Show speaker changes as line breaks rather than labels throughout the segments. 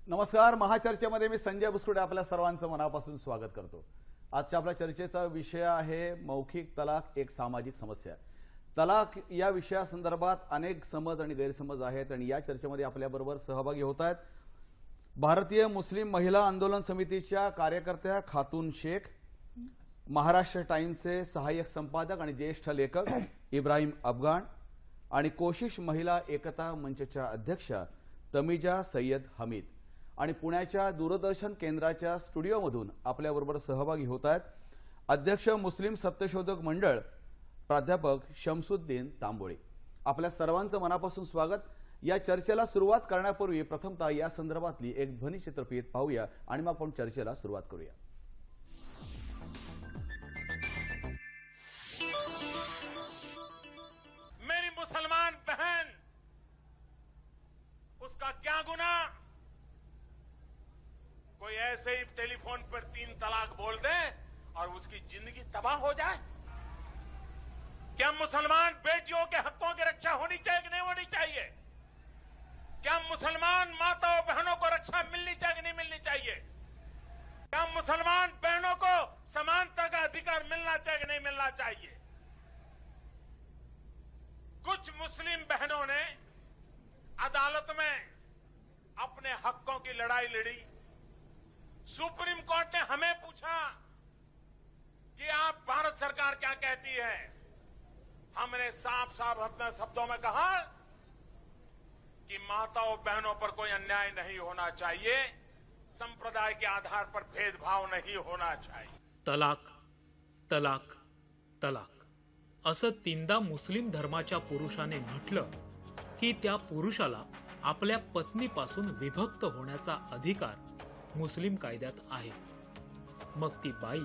नमस्कार. महाचर्चेमध्ये मी संजय बुसकुडे आपल्या सर्वांचं मनापासून स्वागत करतो. आजच्या आपल्या चर्चेचा विषय आहे मौखिक तलाक एक सामाजिक समस्या. तलाक या विषयासंदर्भात अनेक समज आणि गैरसमज आहेत आणि या चर्चेमध्ये आपल्याबरोबर सहभागी होत आहेत भारतीय मुस्लिम महिला आंदोलन समितीच्या कार्यकर्त्या खातून शेख, महाराष्ट्र टाइम्सचे सहाय्यक संपादक आणि ज्येष्ठ लेखक इब्राहिम अफगाण आणि कोशिश महिला एकता मंचच्या अध्यक्षा तमीजा सय्यद हमीद आणि पुण्याच्या दूरदर्शन केंद्राच्या स्टुडिओमधून आपल्याबरोबर सहभागी होत आहेत अध्यक्ष मुस्लिम सत्यशोधक मंडळ प्राध्यापक शमसुद्दीन तांबोळी. आपल्या सर्वांचं मनापासून स्वागत. या चर्चेला सुरुवात करण्यापूर्वी प्रथमतः या संदर्भातली एक ध्वनिचित्रफीत पाहूया आणि मग आपण चर्चेला सुरुवात करूया.
मेरी मुसलमान बहन, उसका क्या गुनाह? कोई ऐसे ही टेलीफोन पर 3 तलाक बोल दे और उसकी जिंदगी तबाह हो जाए? क्या मुसलमान बेटियों के हकों की रक्षा होनी चाहिए कि नहीं होनी चाहिए? क्या मुसलमान माताओं बहनों को रक्षा मिलनी चाहिए कि नहीं मिलनी चाहिए? क्या मुसलमान बहनों को समानता का अधिकार मिलना चाहिए कि नहीं मिलना चाहिए? कुछ मुस्लिम बहनों ने अदालत में अपने हकों की लड़ाई लड़ी. सुप्रीम कोर्ट ने हमें पूछा कि आप भारत सरकार क्या कहती है. हमने साफ साफ अपने शब्दों में कहा कि माताओं बहनों पर कोई अन्याय नहीं होना चाहिए, संप्रदाय के आधार पर भेदभाव नहीं होना चाहिए.
तलाक तलाक तलाक असं 3दा मुस्लिम धर्माच्या पुरुषाने म्हटलं की त्या पुरुषाला आपल्या पत्नीपासून विभक्त होण्याचा अधिकार मुस्लिम कायद्यात आहे. मग ती बाई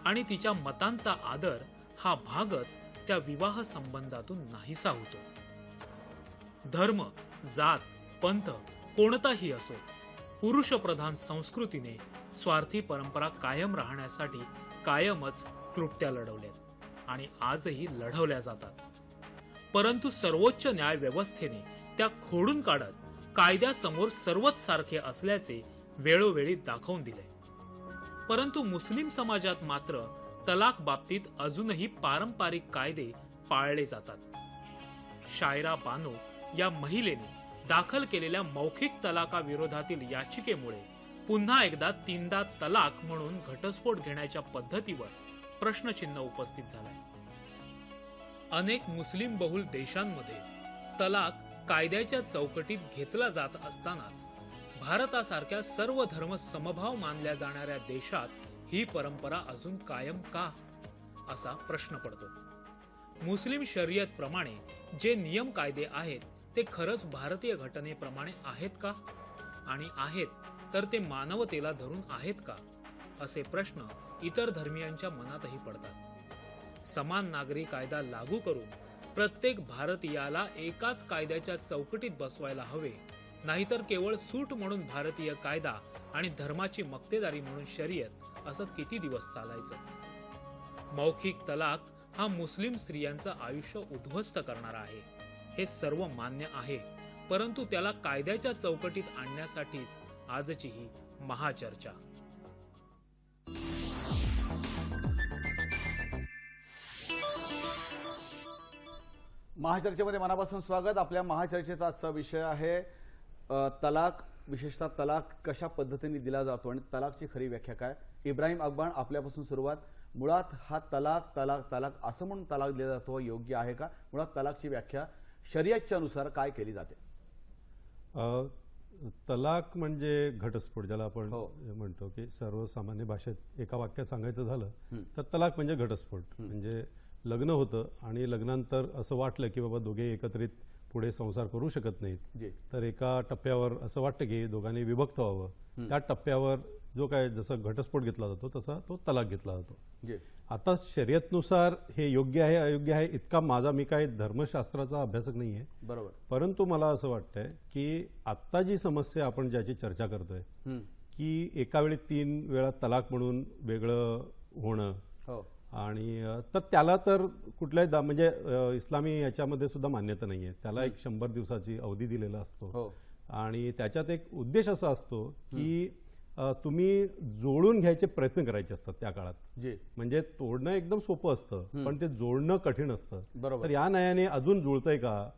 आणि तिच्या मतांचा आदर हा भागच त्या विवाह संबंधातून नाहीसा होतो. धर्म, जात, पंथ कोणताही असो, पुरुषप्रधान संस्कृतीने स्वार्थी परंपरा कायम राहण्यासाठी कायमच क्लृप्त्या लढवल्यात आणि आजही लढवल्या जातात. परंतु सर्वोच्च न्याय व्यवस्थेने त्या खोडून काढत कायद्यासमोर सर्वच सारखे असल्याचे वेळोवेळी दाखवून दिले. परंतु मुस्लिम समाजात मात्र तलाक बाबतीत अजूनही पारंपरिक कायदे पाळले जातात. शायरा बानो या महिलेने दाखल केलेल्या मौखिक तलाकाविरोधातील याचिकेमुळे पुन्हा एकदा 3दा तलाक म्हणून घटस्फोट घेण्याच्या पद्धतीवर प्रश्नचिन्ह उपस्थित झालाय. अनेक मुस्लिम बहुल देशांमध्ये तलाक कायद्याच्या चौकटीत घेतला जात असतानाच भारतासारख्या सर्व धर्म समभाव मानल्या जाणाऱ्या देशात ही परंपरा अजून कायम का, असा प्रश्न पडतो. मुस्लिम शरीयत प्रमाणे जे नियम कायदे आहेत ते खरंच भारतीय घटनेप्रमाणे आहेत का, आणि आहेत तर ते मानवतेला धरून आहेत का, असे प्रश्न इतर धर्मियांच्या मनातही पडतात. समान नागरी कायदा लागू करून प्रत्येक भारतीयाला एकाच कायद्याच्या चौकटीत बसवायला हवे, नाहीतर केवळ सूट म्हणून भारतीय कायदा आणि धर्माची मक्तेदारी म्हणून शरीयत असं किती दिवस चालायचं. मौखिक तलाक हा मुस्लिम स्त्रियांचं आयुष्य उद्ध्वस्त करणारा आहे, हे सर्व मान्य आहे. परंतु त्याला कायद्याच्या चौकटीत आणण्यासाठीच आजची ही महाचर्चा.
महाचर्चेमध्ये मनापासून स्वागत. आपल्या महाचर्चेचा आजचा विषय आहे तलाक, विशेषतः तलाक कशा पद्धतीने दिला जातो आणि तलाकची खरी व्याख्या काय. इब्राहिम अफगाण, आपल्यापासून सुरुवात. मुळात हा तलाक तलाक तलाक असं म्हणून तलाक दिला जातो योग्य आहे का? मुळात तलाकची व्याख्या शरीयतच्या नुसार काय केली जाते?
तलाक म्हणजे घटस्फोट, ज्याला आपण म्हणतो की सर्वसामान्य भाषेत एका वाक्यात सांगायचं झालं तर तलाक म्हणजे घटस्फोट. म्हणजे लग्न होतं आणि लग्नानंतर असं वाटलं की बाबा दोघे एकत्रित पुढे संसार करू शकत नाहीत, तर एका टप्प्यावर असं वाटतं की दोघांनी विभक्त व्हावं. त्या टप्प्यावर जो काय जसं घटस्फोट घेतला जातो तसा तो तलाक घेतला जातो. आता शर्यतनुसार हे योग्य आहे अयोग्य आहे इतका मी काय धर्मशास्त्राचा अभ्यासक नाहीये, बरोबर. परंतु मला असं वाटतंय की आता जी समस्या आपण ज्याची चर्चा करतोय की एका वेळी 3 वेळा तलाक म्हणून वेगळं होणं, आणि तर त्याला तर कुठल्याही म्हणजे इस्लामी याच्यामध्ये सुद्धा मान्यता नाहीये. त्याला एक 100 दिवसाची अवधी दिलेला असतो आणि त्याच्यात एक उद्देश असा असतो की तुम्ही जोडून घ्यायचे प्रयत्न करायचे असतात त्या काळात.
जी.
म्हणजे तोडणं एकदम सोपं असतं पण ते जोडणं कठीण असतं.
बरोबर.
तर या न्यायाने अजून जुळतंय का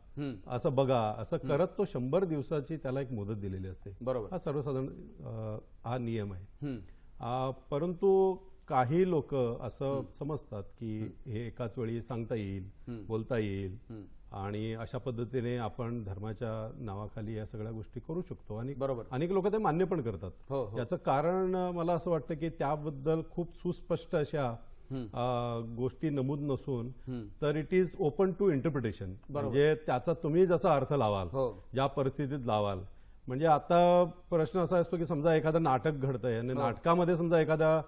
असं बघा, असं करत तो 100 दिवसाची त्याला एक मुदत दिलेली असते.
बरोबर.
हा सर्वसाधारण हा नियम आहे. परंतु काही लोक असं समजतात की हे एकाच वेळी सांगता येईल, बोलता येईल आणि अशा पद्धतीने आपण धर्माच्या नावाखाली या सगळ्या गोष्टी करू शकतो. आणि
बरोबर.
अनेक लोक ते मान्य पण करतात.
हो, हो.
याचं कारण मला असं वाटतं की त्याबद्दल खूप सुस्पष्ट अशा गोष्टी नमूद नसून तर it is open to interpretation. म्हणजे त्याचा तुम्ही जसा अर्थ लावाल, ज्या परिस्थितीत लावाल. म्हणजे आता प्रश्न असा असतो की समजा एखादं नाटक घडतंय आणि नाटकामध्ये समजा एखादा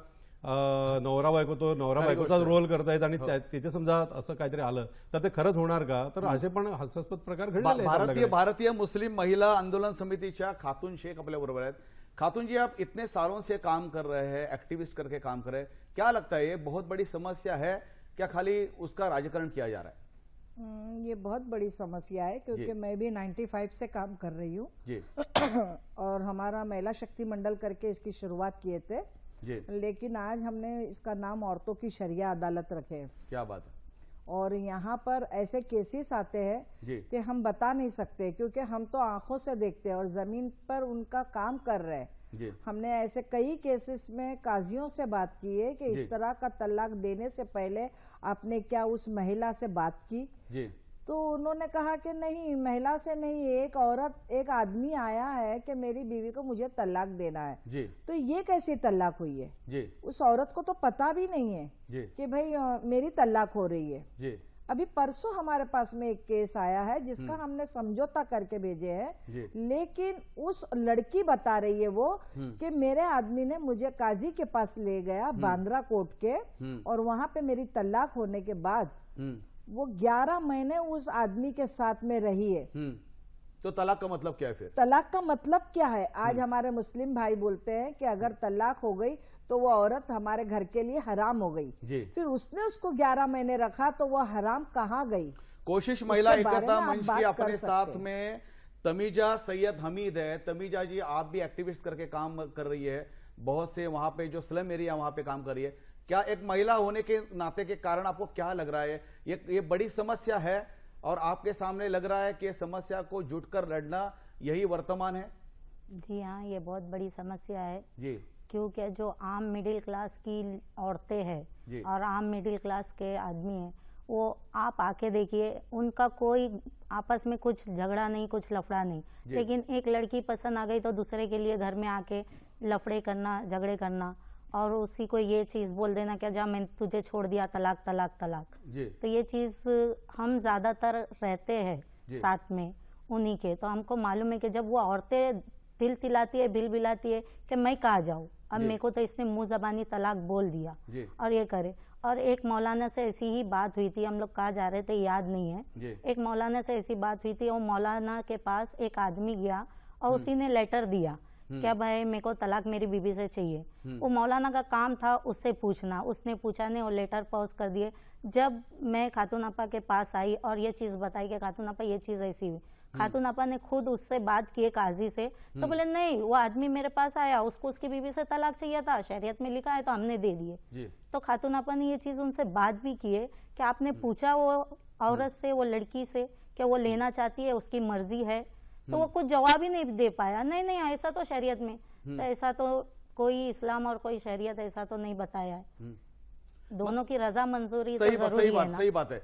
नवरा बायकोचा रोल करतायत आणि तिथे समजा असं काहीतरी आलं तर ते खरंच होणार का? तर असे पण हास्यास्पद प्रकार घडलेले आहेत.
भारतीय मुस्लिम महिला आंदोलन समितिच्या खातून शेख आपल्या बरोबर आहेत. खातून जी, आप इतने सालों से काम कर रहे हैं, एक्टिविस्ट करके काम कर रहे हैं, क्या लगता है ये बहुत बड़ी समस्या है क्या, खाली उसका राजकारण किया जा रहा है?
ये बहुत बड़ी समस्या है क्योंकि मैं भी 95 से काम कर रही हूँ
जी.
और हमारा महिला शक्ति मंडल करके इसकी शुरुआत किए थे
जी.
लेकिन आज हमने इसका नाम औरतों की शरिया अदालत रखे है.
क्या बात है.
और यहाँ पर ऐसे केसेस आते हैं कि हम बता नहीं सकते क्योंकि हम तो आंखों से देखते हैं और जमीन पर उनका काम कर रहे हैं. हमने ऐसे कई केसेस में काजियों से बात की है कि इस तरह का तलाक देने से पहले आपने क्या उस महिला से बात की? तो उन्होंने कहा कि नहीं, महिला से नहीं, एक आदमी आया है कि मेरी बीवी को मुझे तलाक देना है. तो ये कैसी तलाक हुई है? उस औरत को तो पता भी नहीं है कि भाई मेरी तलाक हो रही है. अभी परसों हमारे पास में एक केस आया है जिसका हमने समझौता करके भेजे हैं, लेकिन उस लड़की बता रही है वो कि मेरे आदमी ने मुझे काजी के पास ले गया बांद्रा कोर्ट के, और वहां पे मेरी तलाक होने के बाद वो 11 महीने उस आदमी के साथ में रही है.
तो तलाक का मतलब क्या है फिर?
तलाक का मतलब क्या है? आज हमारे मुस्लिम भाई बोलते हैं कि अगर तलाक हो गई तो वो औरत हमारे घर के लिए हराम हो गई. फिर उसने उसको 11 महीने रखा तो वो हराम कहाँ गई?
कोशिश महिला एकता मंच की अपने साथ में तमीजा सैयद हमीद है. तमीजा जी, आप भी एक्टिविस्ट करके काम कर रही है, बहुत से वहां पे जो स्लम एरिया वहां पे काम कर रही है. क्या एक महिला होने के नाते के कारण आपको क्या लग रहा है, ये बड़ी समस्या है और आपके सामने लग रहा है कि समस्या को जुटकर लड़ना यही वर्तमान है?
जी हाँ, ये बहुत बड़ी समस्या है
जी.
क्योंकि जो आम मिडिल क्लास की औरतें हैं और आम मिडिल क्लास के आदमी हैं, वो आप आके देखिए, उनका कोई आपस में कुछ झगड़ा नहीं, कुछ लफड़ा नहीं, लेकिन एक लड़की पसंद आ गई तो दूसरे के लिए घर में आके लफड़े करना, झगड़े करना और उसी को ये चीज बोल देना क्या जा मैंने तुझे छोड़ दिया, तलाक तलाक तलाक. तो ये चीज हम ज्यादातर रहते हैं साथ में उन्हीं के, तो हमको मालूम है कि जब वो औरतें तिल तिलाती है, बिल बिलाती है कि मैं कहाँ जाऊँ, अब मेरे को तो इसने मुंह जबानी तलाक बोल दिया और ये करे. और एक मौलाना से ऐसी ही बात हुई थी, हम लोग कहाँ जा रहे थे याद नहीं है, एक मौलाना से ऐसी बात हुई थी, वो मौलाना के पास एक आदमी गया और उसी ने लेटर दिया क्या भाई मेरे को तलाक मेरी बीबी से चाहिए. वो मौलाना का काम था उससे पूछना, उसने पूछा नहीं, वो लेटर पॉज कर दिए. जब मैं खातून आपा के पास आई और ये चीज बताई कि खातून आपा ये चीज ऐसी हुई, खातून आपा ने खुद उससे बात की काजी से, तो बोले नहीं, वो आदमी मेरे पास आया, उसको उसकी बीबी से तलाक चाहिए था, शरीयत में लिखा है तो हमने दे दिए. तो खातून आपा ने ये चीज उनसे बात भी की है कि आपने पूछा वो औरत से, वो लड़की से, क्या वो लेना चाहती है, उसकी मर्जी है, तो वो कुछ जवाब ही नहीं दे पाया. नहीं नहीं, ऐसा तो शरीयत में, तो ऐसा तो कोई इस्लाम और कोई शरीयत ऐसा तो नहीं बताया है. दोनों की रजा मंजूरी तो जरूरी है ना.
सही बात है,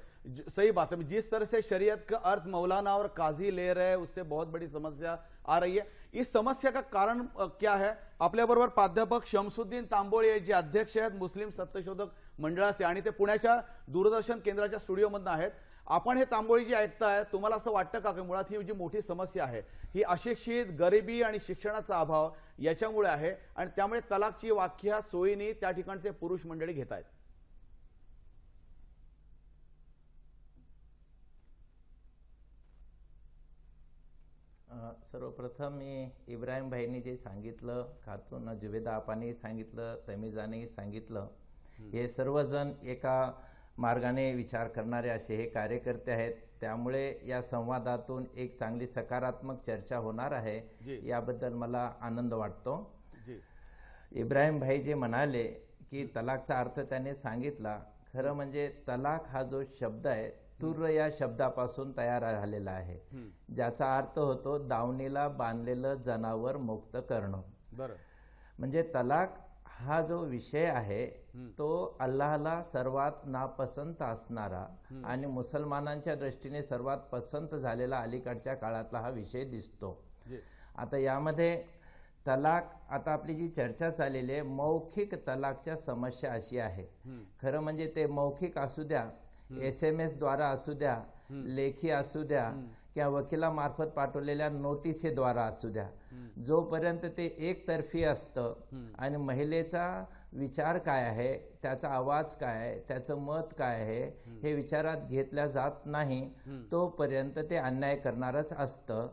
सही बात है. जिस तरह से शरीयत का अर्थ मौलाना और काजी ले रहे हैं उससे बहुत बड़ी समस्या आ रही है. इस समस्या का कारण क्या है? आपल्या बरोबर प्राध्यापक शमसुद्दीन तांबोळे जे अध्यक्ष आहेत मुस्लिम सत्यशोधक मंडळाचे आणि ते पुण्याच्या दूरदर्शन केंद्राच्या स्टुडिओमधून आहेत. आपण हे तांबोळी जी ऐकताय, तुम्हाला असं वाटतं का की मुळात ही जी मोठी समस्या आहे ही अशिक्षित, गरिबी आणि शिक्षणाचा अभाव याच्यामुळे आहे आणि त्यामुळे तलाकची व्याख्या सोयीने त्या ठिकाणचे पुरुष मंडळी घेत आहेत?
सर्वप्रथम मी इब्राहिम भाईंनी जे सांगितलं, खातून जुवेदा आपांनी सांगितलं, तमीजाने सांगितलं, हे सर्वजण एका मार्गाने विचार करणारे असे हे कार्यकर्ते आहेत. त्यामुळे या संवादातून एक चांगली सकारात्मक चर्चा होणार आहे, याबद्दल मला आनंद वाटतो. इब्राहिम भाई जे म्हणाले की तलाकचा अर्थ त्याने सांगितला. खरं म्हणजे तलाक हा जो शब्द आहे तुर्र या शब्दापासून तयार झालेला आहे, ज्याचा अर्थ होतो दावणीला बांधलेलं जनावर मुक्त करणं. म्हणजे तलाक हा जो विषय आहे तो अल्लाहला सर्वात नापसंत असणारा आणि मुसलमानांच्या दृष्टीने सर्वात पसंत झालेला अलीकडच्या काळातला हा विषय दिसतो. आता यामध्ये तलाक, आता आपली जी चर्चा चाललेली आहे मौखिक तलाकच्या समस्या अशी आहे. खरं म्हणजे ते मौखिक असू द्या, SMS द्वारा असू द्या, लेखी असू द्या किंवा वकिलामार्फत पाठवलेल्या नोटिसेद्वारा असू द्या, जोपर्यंत ते एकतर्फी असतं आणि महिलेचा विचार काय आहे, त्याचा आवाज काय आहे, त्याचं मत काय आहे हे विचारात घेतल्या जात नाही, तोपर्यंत ते अन्याय करणारच असतं.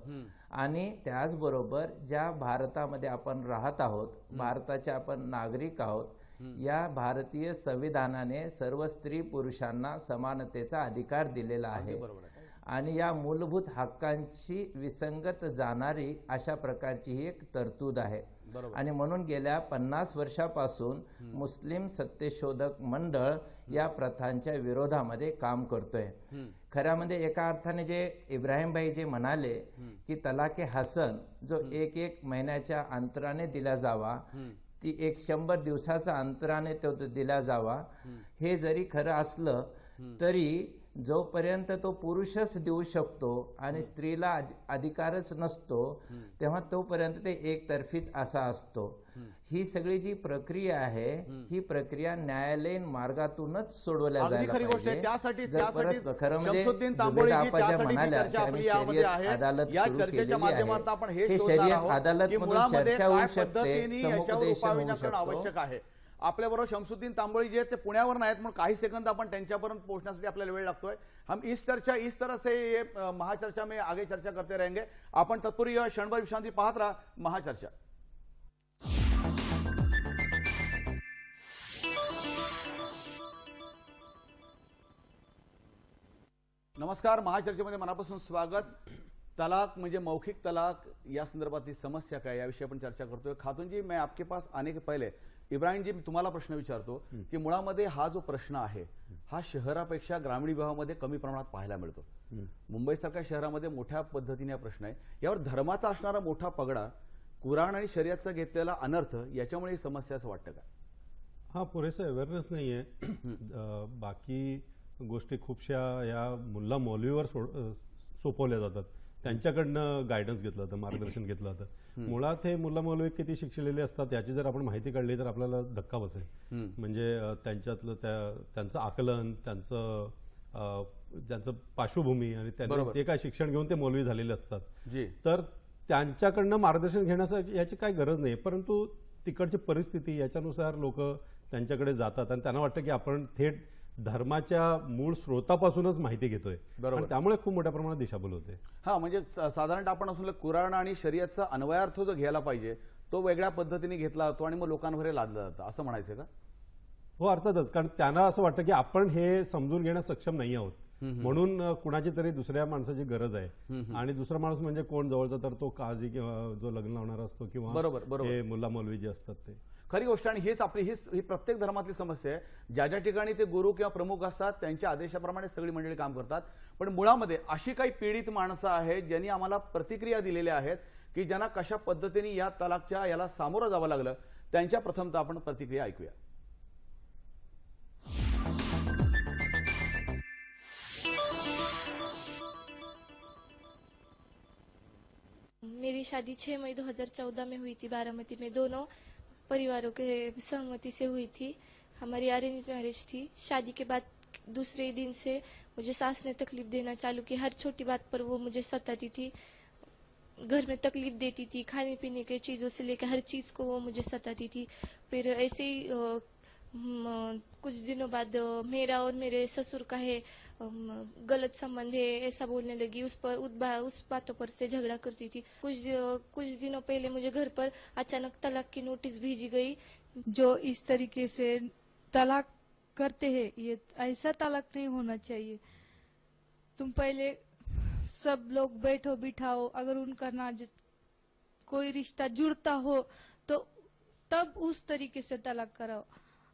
आणि त्याचबरोबर ज्या भारतामध्ये आपण राहत आहोत, भारताचे आपण नागरिक आहोत, या भारतीय संविधानाने सर्व स्त्री पुरुषांना समानतेचा अधिकार दिलेला आहे आणि या मूलभूत हक्कांची विसंगत जाणारी अशा प्रकारची ही एक तरतूद आहे. आणि म्हणून गेल्या 50 वर्षापासून मुस्लिम सत्यशोधक मंडळ या प्रथांच्या विरोधामध्ये काम करतोय. खऱ्यामध्ये एका अर्थाने जे इब्राहिम भाई जे म्हणाले की तलाके हसन जो एक महिन्याच्या अंतराने दिला जावा, ती 100 दिवसाचा अंतराने तो दिला जावा, हे जरी खरं असलं तरी जोपर्यंत तो पुरुषच देऊ शकतो आणि स्त्रीला अधिकारच नसतो तेव्हा तोपर्यंत ते एकतर्फीच असा असतो. ही सगळी जी प्रक्रिया आहे ही प्रक्रिया न्यायालयीन मार्गातूनच सोडवल्या जायला पाहिजे. खरं म्हणजे अदालत सुरू केलेली आहे, हे शरीयत अदालत मधून चर्चा होऊ शकते, समुपदेशन होऊ शकतो.
आपल्याबरोबर शमसुद्दीन तांबोळी जे ते पुण्यावर नाहीत म्हणून काही सेकंद आपण त्यांच्यापर्यंत पोहोचण्यासाठी आपल्याला वेळ लागतोय. हम इस तरह से ये महाचर्चा में आगे चर्चा करते रहेंगे. आपण तत्पूर्वी क्षणभर विश्रांती पाहत राहा. महाचर्चा. नमस्कार. महाचर्चेमध्ये मनापासून स्वागत. तलाक म्हणजे मौखिक तलाक या संदर्भातली समस्या काय याविषयी आपण चर्चा करतोय. खातून जी, मैं आपके पास आने के पहले इब्राहिम जी, तुम्हाला प्रश्न विचारतो की मुळामध्ये हा जो प्रश्न आहे हा शहरापेक्षा ग्रामीण विभागामध्ये कमी प्रमाणात पाहायला मिळतो. मुंबईसारख्या शहरामध्ये मोठ्या पद्धतीने हा प्रश्न आहे. यावर धर्माचा असणारा मोठा पगडा, कुराण आणि शरीयतचा घेतलेला अनर्थ, याच्यामुळे ही समस्या असं वाटतं का?
हा, पुरेसा अवेअरनेस नाहीये. बाकी गोष्टी खूपशा या मुल्ला मौलवीवर सोपवल्या जातात, त्यांच्याकडनं गायडन्स घेतलं जातं, मार्गदर्शन घेतलं जातं. मुळात हे मुल्ला मौलवी किती शिक्षलेले असतात याची जर आपण माहिती काढली तर आपल्याला धक्का बसेल. म्हणजे त्यांच्यातलं त्यांचं आकलन, त्यांचं पार्श्वभूमी आणि त्यांनी ते काय शिक्षण घेऊन ते मौलवी झालेले असतात, तर त्यांच्याकडनं मार्गदर्शन घेण्यासाठी याची काय गरज नाही. परंतु तिकडची परिस्थिती याच्यानुसार लोक त्यांच्याकडे जातात आणि त्यांना वाटतं की आपण थेट धर्माच्या मूळ स्रोतापासूनच माहिती घेतोय, त्यामुळे खूप मोठ्या प्रमाणात दिशाभूल होते.
हा, म्हणजे साधारणतः आपण असं कुराण आणि शरीयतचा अन्वयार्थ जो घ्यायला पाहिजे तो वेगळ्या पद्धतीने घेतला जातो आणि मग लोकांवर हे लादलं जातं, असं म्हणायचं का?
हो, अर्थातच. कारण त्यांना असं वाटतं की आपण हे समजून घेण्यास सक्षम नाही आहोत, म्हणून कुणाची तरी दुसऱ्या माणसाची गरज आहे. आणि दुसरा माणूस म्हणजे कोण जवळचा, तर तो काझी किंवा जो लग्न लावणारा असतो किंवा हे मुल्ला मौलवी जे असतात ते.
खरी गोष्ट. आणि हीच आपली ही प्रत्येक धर्मातली समस्या आहे. ज्या ज्या ठिकाणी ते गुरु किंवा प्रमुख असतात त्यांच्या आदेशाप्रमाणे सगळी मंडळी काम करतात. पण मुळामध्ये अशी काही पीडित माणसं आहेत ज्यांनी आम्हाला प्रतिक्रिया दिलेल्या आहेत की ज्यांना कशा पद्धतीने या तलाकच्या याला सामोरं जावं लागलं, त्यांच्या प्रथमतः आपण प्रतिक्रिया ऐकूया.
मेरी शादी 6 मई 2014 में हुई थी बारामती में. दोनों परिवारों के सहमति से हुई थी. हमारी अरेंज मैरिज थी. शादी के बाद दूसरे दिन से मुझे सास ने तकलीफ देना चालू की. हर छोटी बात पर वो मुझे सताती थी, घर में तकलीफ देती थी, खाने पीने के चीज़ों से लेकर हर चीज़ को वो मुझे सताती थी. फिर ऐसे ही कुछ दिनों बाद मेरा और मेरे ससुर का है गलत संबंध है ऐसा बोलने लगी. उस बातों पर से झगड़ा करती थी. कुछ दिनों पहले मुझे घर पर अचानक तलाक की नोटिस भेजी गई.
जो इस तरीके से तलाक करते हैं, ये ऐसा तलाक नहीं होना चाहिए। तुम पहले सब लोग बैठो बिठाओ, अगर उनका ना कोई रिश्ता जुड़ता हो तो तब उस तरीके से तलाक कराओ।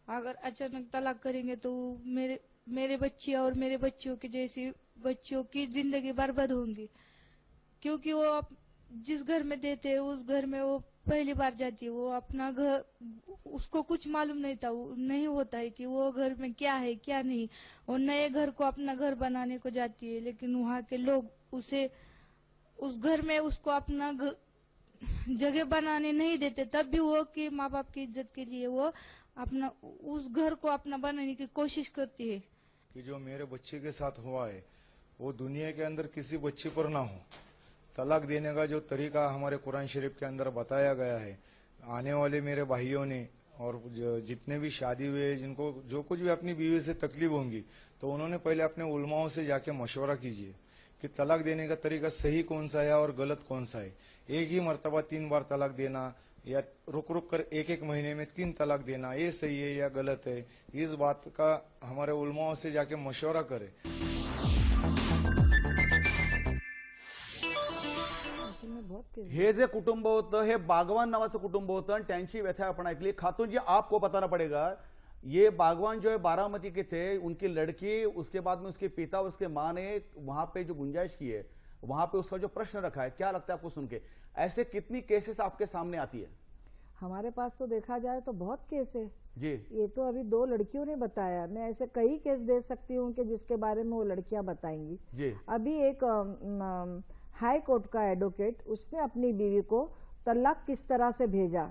अगर अचानक तलाक करेंगे तो मेरे बच्चे और मेरे बच्चों के जैसी बच्चों की जिंदगी बर्बाद होंगी, क्योंकि वो आप जिस घर में देते हैं उस घर में वो पहली बार जाती है, वो अपना घर, उसको कुछ मालूम नहीं होता है कि वो घर में क्या है क्या नहीं। वो नए घर को अपना घर बनाने को जाती है, लेकिन वहाँ के लोग उसे उस घर में उसको अपना जगह बनाने नहीं देते, तब भी वो कि माँ बाप की इज्जत के लिए वो अपना उस घर को अपना बनाने की कोशिश करती है।
कि जो मेरे बच्चे के साथ हुआ है वो दुनिया के अंदर किसी बच्चे पर ना हो। तलाक देने का जो तरीका हमारे कुरान शरीफ के अंदर बताया गया है, आने वाले मेरे भाइयों ने और जितने भी शादी हुए जिनको जो कुछ भी अपनी बीवी से तकलीफ होंगी, तो उन्होंने पहले अपने उलमाओं से जाके मशवरा कीजिए कि तलाक देने का तरीका सही कौन सा है और गलत कौन सा है। एक ही मर्तबा 3 बार तलाक देना या रुक रुक कर एक महीने में 3 तलाक देना, ये सही है या गलत है, इस बात का हमारे उलमाओं से जाके मशवरा करें।
हे जे कुटुंब होतं हे बागवान नावाचं कुटुंब होतं आणि त्यांची व्यथा आपण ऐकली। खातून जी आपको बताना पड़ेगा, ये बागवान जो है बारामती के थे, उनकी लड़की, उसके बाद में उसके पिता, उसके माँ ने वहां पे जो गुंजाइश की है, वहां पे उसका जो प्रश्न रखा है, क्या लगता है आपको सुन के? ऐसे कितनी केसेस आपके सामने आती है?
हमारे पास तो देखा जाए तो बहुत केस है
जी।
ये तो अभी 2 लड़कियों ने बताया, मैं ऐसे कई केस दे सकती हूँ कि जिसके बारे में वो लड़कियां बताएंगी
जी।
अभी एक हाई कोर्ट का एडवोकेट, उसने अपनी बीवी को तलाक किस तरह से भेजा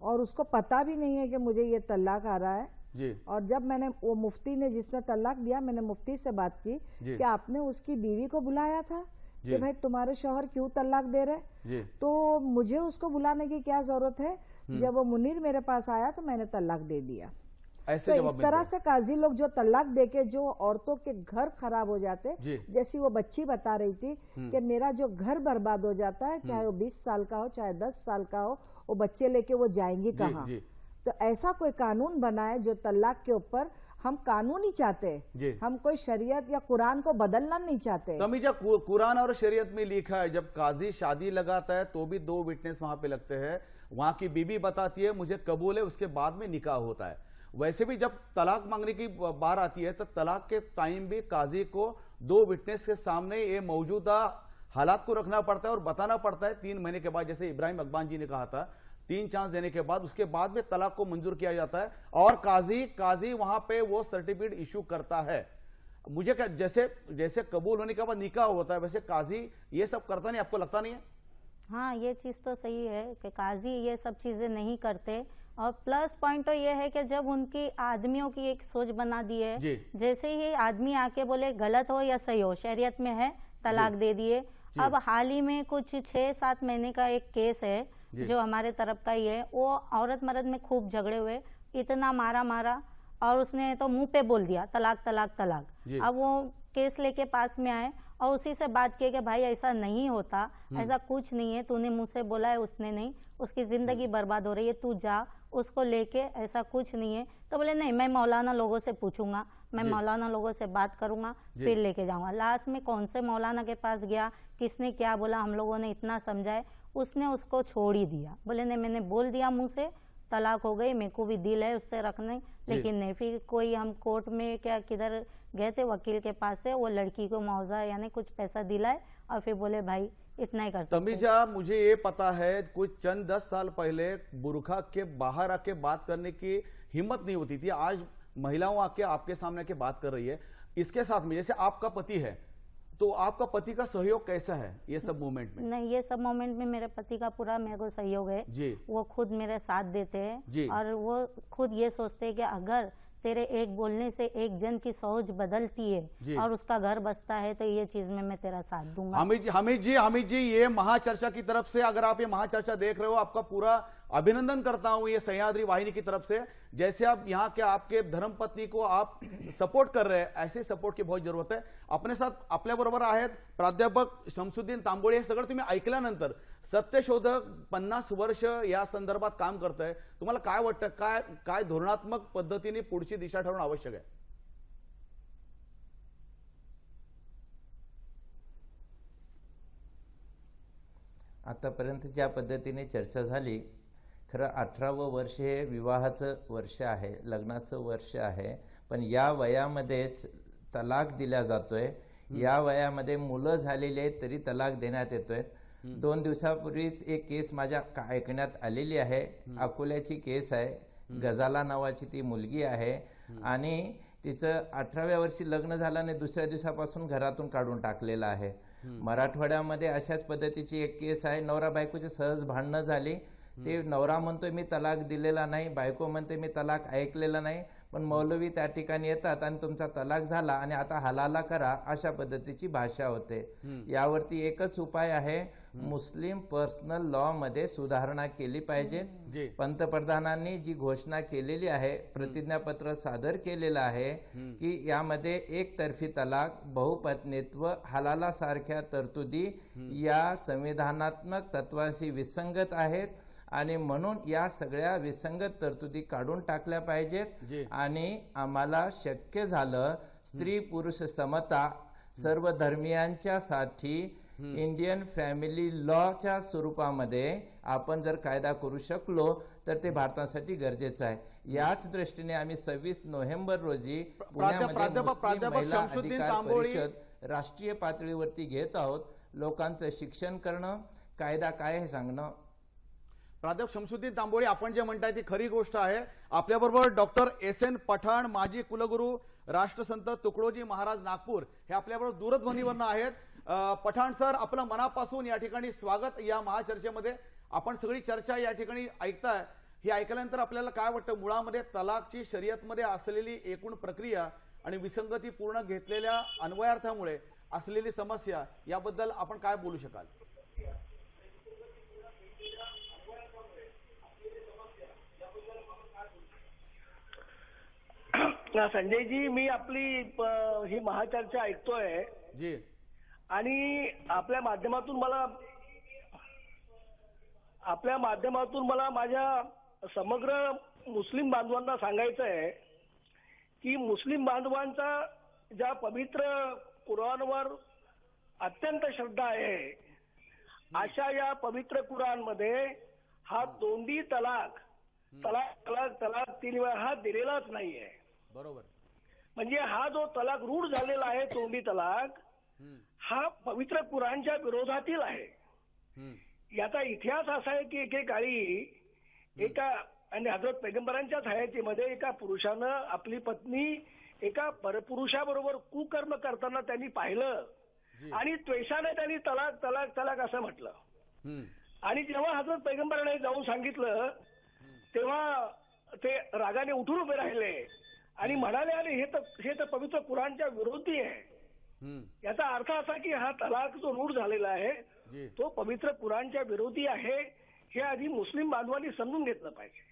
और उसको पता भी नहीं है कि मुझे ये तलाक आ रहा है
जी।
और जब मैंने वो मुफ्ती ने जिसने तलाक दिया, मैंने मुफ्ती से बात की कि आपने उसकी बीवी को बुलाया था कि भाई तुम्हारे शौहर क्यों तलाक दे रहे, तो मुझे उसको बुलाने की क्या जरूरत है, जब वो मुनीर मेरे पास आया तो मैंने तलाक दे दिया।
ऐसे
तो इस तरह से काजी लोग जो तलाक देके जो औरतों के घर खराब हो जाते, जैसी वो बच्ची बता रही थी कि मेरा जो घर बर्बाद हो जाता है, चाहे वो 20 साल का हो चाहे 10 साल का हो, वो बच्चे लेके वो जाएंगी कहाँ। तो ऐसा कोई कानून बनाए जो तलाक के ऊपर, हम कानून ही चाहते, हम कोई शरीयत या कुरान को बदलना नहीं चाहते।
तमीजा कुरान और शरीयत में लिखा है जब काजी शादी लगाता है तो भी 2 विटनेस वहां पे लगते हैं, वहां की बीबी बताती है मुझे कबूल है, उसके बाद में निकाह होता है। वैसे भी जब तलाक मांगने की बार आती है तो तलाक के टाइम भी काजी को 2 विटनेस के सामने ये मौजूदा हालात को रखना पड़ता है और बताना पड़ता है। 3 महीने के बाद, जैसे इब्राहिम अकबान जी ने कहा था, 3 चांस देने के बाद उसके बाद में तलाक को मंजूर किया जाता है और काजी वहां पे वो सर्टिफिकेट इशू करता है। मुझे क्या, जैसे कबूल होने के बाद निकाह होता है, वैसे काजी ये सब करता नहीं, आपको लगता नहीं है?
हाँ, ये चीज तो सही है कि काजी ये सब चीजें नहीं करते। और प्लस पॉइंट तो ये है कि जब उनकी आदमियों की एक सोच बना दी है, जैसे ही आदमी आके बोले गलत हो या सही हो, शरीयत में है, तलाक दे दिए। अब हाल ही में कुछ 6-7 महीने का एक केस है जो हमारे तरफ का ही है, वो औरत मर्द में खूब झगड़े हुए, इतना मारा और उसने तो मुंह पे बोल दिया तलाक तलाक तलाक। अब वो केस लेके पास में आए और उसी से बात की कि भाई ऐसा नहीं होता, ऐसा कुछ नहीं है, तूने मुझसे बोला है, उसने नहीं, उसकी जिंदगी बर्बाद हो रही है, तू जा उसको लेके, ऐसा कुछ नहीं है। तो बोले नहीं, मैं मौलाना लोगों से पूछूंगा, मैं मौलाना लोगों से बात करूंगा, फिर लेके जाऊंगा। लास्ट में कौन से मौलाना के पास गया, किसने क्या बोला, हम लोगों ने इतना समझाए, उसने उसको छोड़ ही दिया। बोले नहीं, मैंने बोल दिया मुंह से, तलाक हो गई, मेरे को भी दिल है उससे रखने, लेकिन नहीं। फिर कोई हम कोर्ट में क्या किधर गए थे, वकील के पास से, वो लड़की को मुआवजा यानी कुछ पैसा दिलाए और फिर बोले भाई इतना ही कर सकते।
तमीजा, मुझे ये पता है कुछ चंद 10 साल पहले बुरखा के बाहर आके बात करने की हिम्मत नहीं होती थी, आज महिलाओं आके आपके सामने आके बात कर रही है। इसके साथ में जैसे आपका पति है, तो आपका पति का सहयोग कैसा है ये सब मोमेंट में?
नहीं, ये सब मोमेंट में मेरे पति का पूरा मेरे को सहयोग है जी। वो खुद मेरे साथ देते हैं और वो खुद ये सोचते हैं कि अगर तेरे एक बोलने से एक जन की सोच बदलती है और उसका घर बसता है तो ये चीज में मैं तेरा साथ दूंगा।
हमीद जी, ये महाचर्चा की तरफ से, अगर आप ये महाचर्चा देख रहे हो, आपका पूरा अभिनंदन करता हूं ये सह्याद्री वाहिनी की तरफ से। जैसे आप यहाँ के आपके धर्मपत्नी को आप सपोर्ट कर रहे हैं, ऐसे सपोर्ट की बहुत जरूरत है। अपने साथ आपल्या बरोबर आहेत प्राध्यापक शमसुद्दीन तांबोळी। हे सगळं तुम्ही ऐकल्यानंतर सत्यशोधक 50 वर्ष या संदर्भात काम करतंय, तुम्हाला काय वाटतं, काय धोरणात्मक पद्धतीने पुढची दिशा ठरवणं आवश्यक आहे?
आतापर्यंत ज्या पद्धतीने चर्चा झाली, खरं 18वं वर्ष हे विवाहाचं वर्ष आहे, लग्नाचं वर्ष आहे, पण या वयामध्येच तलाक दिला जातोय। या वयामध्ये मुलं झालेली आहेत तरी तलाक देण्यात येतोय। 2 दिवसापूर्वीच एक केस माझ्या ऐकण्यात आलेली आहे, अकोल्याची केस आहे। गजाला नावाची ती मुलगी आहे आणि तिचं 18व्या वर्षी लग्न झालं आणि दुसऱ्या दिवसापासून घरातून काढून टाकलेलं आहे। मराठवाड्यामध्ये अशाच पद्धतीची एक केस आहे, नवरा बायकोची सहज भांडणं झाली, ते नवरा म्हणतोय मी तलाक दिलेला नाही, बायको म्हणते मी तलाक ऐकलेला नाही, पण मौलवी त्या ठिकाणी येतात आणि तुमचा तलाक झाला आणि आता हलाला करा, अशा पद्धतीची भाषा होते। यावरती एकच उपाय आहे, मुस्लिम पर्सनल लॉ मध्ये सुधारणा केली पाहिजे। पंतप्रधानांनी जी घोषणा केलेली आहे, प्रतिज्ञापत्र सादर केलेलं आहे की यामध्ये एकतर्फी तलाक, बहुपत्नीत्व, हलाला सारख्या तरतुदी या संविधानात्मक तत्वांशी विसंगत आहेत आणि म्हणून या सगळ्या विसंगत तरतुदी काढून टाकल्या पाहिजेत। आणि आम्हाला शक्य झालं स्त्री पुरुष समता सर्व धर्मियांच्या साठी इंडियन फॅमिली लॉच्या स्वरूपामध्ये आपण जर कायदा करू शकलो तर ते भारतासाठी गरजेचं आहे। याच दृष्टीने आम्ही 26 नोव्हेंबर रोजी पुण्यामध्ये मुस्लिम महिला अधिकार परिषद राष्ट्रीय पातळीवरती घेत आहोत। लोकांचं शिक्षण करणं, कायदा काय हे सांगणं।
प्राध्यापक शमसुद्दीन तांबोळी, आपण जे म्हणताय ती खरी गोष्ट आहे। आपल्याबरोबर डॉक्टर एस.एन. पठाण, माजी कुलगुरू, राष्ट्रसंत तुकडोजी महाराज नागपूर, हे आपल्याबरोबर दूरध्वनीवरून आहेत। पठाण सर, आपलं मनापासून या ठिकाणी स्वागत या महाचर्चेमध्ये। आपण सगळी चर्चा या ठिकाणी ऐकताय, हे ऐकल्यानंतर आपल्याला काय वाटतं, मुळामध्ये तलाकची शरीयतमध्ये असलेली एकूण प्रक्रिया आणि विसंगती पूर्ण घेतलेल्या अन्वयार्थामुळे असलेली समस्या, याबद्दल आपण काय बोलू शकाल?
संजय जी, मी आपली ही महाचर्चा ऐकतोय
जी
आणि आपल्या माध्यमातून मला माझ्या समग्र मुस्लिम बांधवांना सांगायचं आहे की मुस्लिम बांधवांचा ज्या पवित्र कुराणवर अत्यंत श्रद्धा आहे, अशा या पवित्र कुराणमध्ये हा तोंडी तलाक 3 वेळा हा दिलेलाच नाहीये।
बरोबर,
म्हणजे हा जो तलाक रूढ झालेला आहे, तोंडी तलाक, हा पवित्र कुराणच्या विरोधातील आहे। याचा इतिहास असा आहे की एकेकाळी आणि हजरत पैगंबरांच्या हयातीमध्ये एका पुरुषानं आपली पत्नी एका परपुरुषाबरोबर कुकर्म करताना त्यांनी पाहिलं आणि त्वेषाने त्यांनी तलाक तलाक तलाक असं म्हटलं। आणि जेव्हा हजरत पैगंबराने जाऊन सांगितलं तेव्हा ते रागाने उठून उभे राहिले आणि म्हणाले, अरे हे तर पवित्र कुराणच्या विरोधी आहे। याचा अर्थ असा की हा तलाक जो रूढ झालेला आहे तो पवित्र कुराणच्या विरोधी आहे, हे आधी मुस्लिम बांधवांनी समजून घेतलं पाहिजे।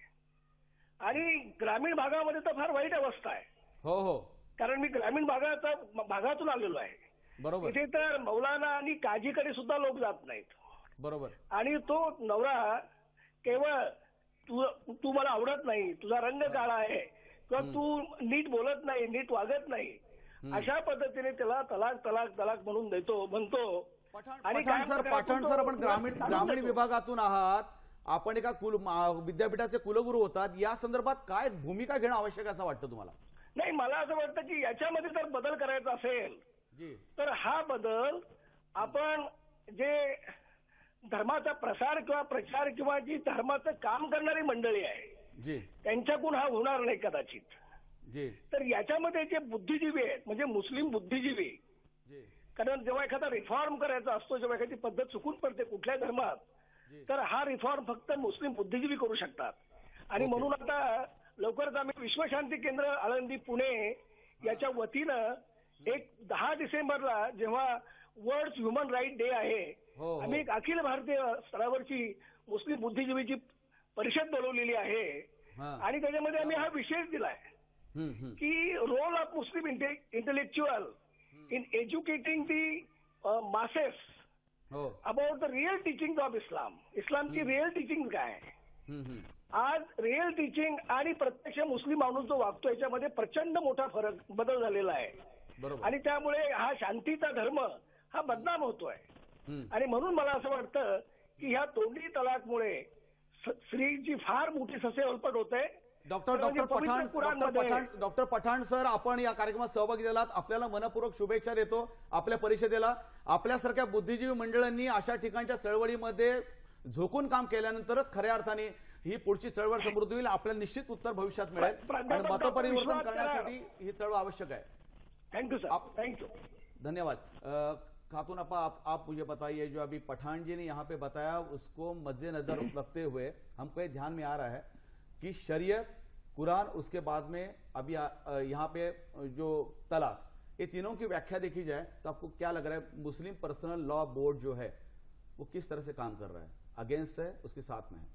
आणि ग्रामीण भागामध्ये तर फार वाईट अवस्था आहे।
हो हो,
कारण मी ग्रामीण भागातून आलेलो आहे। बरोबर, इथे तर मौलाना आणि काजीकडे सुद्धा लोक जात नाहीत।
बरोबर, आणि
तो नवरा केवळ तू मला आवडत नाही, तुझा रंग काळा आहे किंवा तू नीट बोलत नाही, नीट वागत नाही, अशा पद्धतीने त्याला तलाक तलाक तलाक म्हणतो।
पठाण सर, आपण ग्रामीण विभागातून आहात, आपण एका विद्यापीठाचे कुलगुरू होतात, या संदर्भात काय भूमिका घेणं आवश्यक असं वाटतं तुम्हाला?
नाही, मला असं वाटतं की याच्यामध्ये जर बदल करायचा असेल तर हा बदल आपण जे धर्माचा प्रसार किंवा प्रचार किंवा जी धर्माचं काम करणारी मंडळी आहे त्यांच्याकडून हा होणार नाही कदाचित। तर याच्यामध्ये जे बुद्धिजीवी आहेत, म्हणजे मुस्लिम बुद्धिजीवी, कारण जेव्हा एखादा रिफॉर्म करायचा असतो, जेव्हा एखादी पद्धत चुकून पडते कुठल्या धर्मात, तर हा रिफॉर्म फक्त मुस्लिम बुद्धिजीवी करू शकतात। आणि म्हणून आता लवकरच आम्ही विश्वशांती केंद्र आळंदी पुणे याच्या वतीनं 10 डिसेंबरला जेव्हा वर्ल्ड ह्युमन राईट डे आहे, आम्ही एक अखिल भारतीय स्तरावरची मुस्लिम बुद्धिजीवीची परिषद बोलवलेली आहे आणि त्याच्यामध्ये आम्ही हा विषय दिलाय की role of Muslim intellectual in educating the masses about the real teaching of इस्लामची रिअल टीचिंग काय आहे. आज रिअल टीचिंग आणि प्रत्यक्ष मुस्लिम माणूस जो वागतो याच्यामध्ये प्रचंड मोठा फरक बदल झालेला आहे आणि त्यामुळे हा शांतीचा धर्म हा बदनाम होतोय. आणि म्हणून मला असं वाटतं की ह्या तोंडी तलाकमुळे स्त्रीची फार मोठी ससेहोलपट होते.
डॉक्टर पठाण सर, आपण या कार्यक्रमात सहभागी झालात, आपल्याला मनपूर्वक शुभेच्छा देतो. आपल्या परिषदेला आपल्यासारख्या बुद्धिजीवी मंडळांनी अशा ठिकाणच्या चळवळीमध्ये झोकून काम केल्यानंतरच खऱ्या अर्थाने ही पुढची चळवळ समृद्ध होईल. आपल्याला निश्चित उत्तर भविष्यात मिळेल आणि मतपरिवर्तन करण्यासाठी ही चळवळ आवश्यक है.
Thank you sir, thank you,
धन्यवाद. खातून अपा, आप मुझे बताइए, जो अभी पठान जी ने यहाँ पे बताया उसको मद्देनजर रखते हुए हमको ये ध्यान में आ रहा है कि शरीयत, कुरान, उसके बाद में अभी यहाँ पे जो तलाक, ये तीनों की व्याख्या देखी जाए तो आपको क्या लग रहा है मुस्लिम पर्सनल लॉ बोर्ड जो है वो किस तरह से काम कर रहा है, अगेंस्ट है, उसके साथ में है?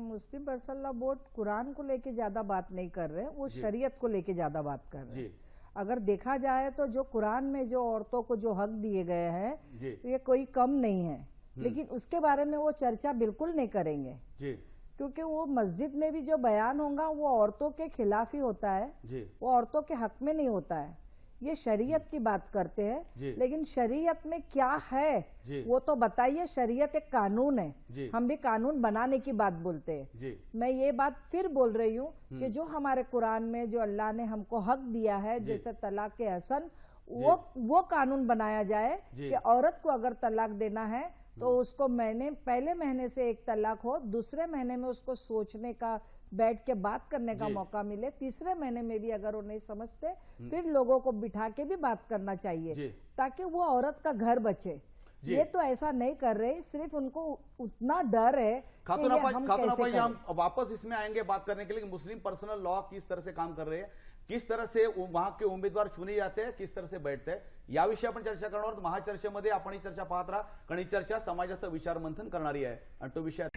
मुस्लिम पर्सनल लॉ बोर्ड कुरान को लेके ज्यादा बात नहीं कर रहे, वो शरीयत को लेके ज्यादा बात कर रहे हैं. अगर देखा जाए तो जो कुरान में जो औरतों को जो हक दिए गए हैं ये कोई कम नहीं है, लेकिन उसके बारे में वो चर्चा बिल्कुल नहीं करेंगे क्योंकि वो मस्जिद में भी जो बयान होगा वो औरतों के खिलाफ ही होता है, वो औरतों के हक में नहीं होता है. ये शरीयत की बात करते हैं, लेकिन शरीयत में क्या है वो तो बताइए. शरीयत एक कानून है, हम भी कानून बनाने की बात बोलते हैं. मैं ये बात फिर बोल रही हूँ कि जो हमारे कुरान में जो अल्लाह ने हमको हक दिया है, जैसे तलाक के हसन, वो कानून बनाया जाए कि औरत को अगर तलाक देना है तो उसको पहले महीने से एक तलाक हो, दूसरे महीने में उसको सोचने का, बैठ के बात करने का मौका मिले, तीसरे महीने में भी अगर वो नहीं समझते फिर लोगों को बिठा के भी बात करना चाहिए ताकि वो औरत का घर बचे. ये तो ऐसा नहीं कर रहे, सिर्फ उनको उतना डर है कि ये हम कैसे करें.
हम वापस इसमें आएंगे बात करने के लिए मुस्लिम पर्सनल लॉ किस तरह से काम कर रहे हैं, किस तरह से वहां के उमेदवार चुने जाते हैं, किस तरह से बैठते हैं, याविषयी आपण चर्चा करणार आहोत. महाचर्चेमध्ये आपण ही चर्चा पाहत राहा, कारण ही चर्चा समाजाचं विचार मंथन करणारी आहे आणि तो विषय.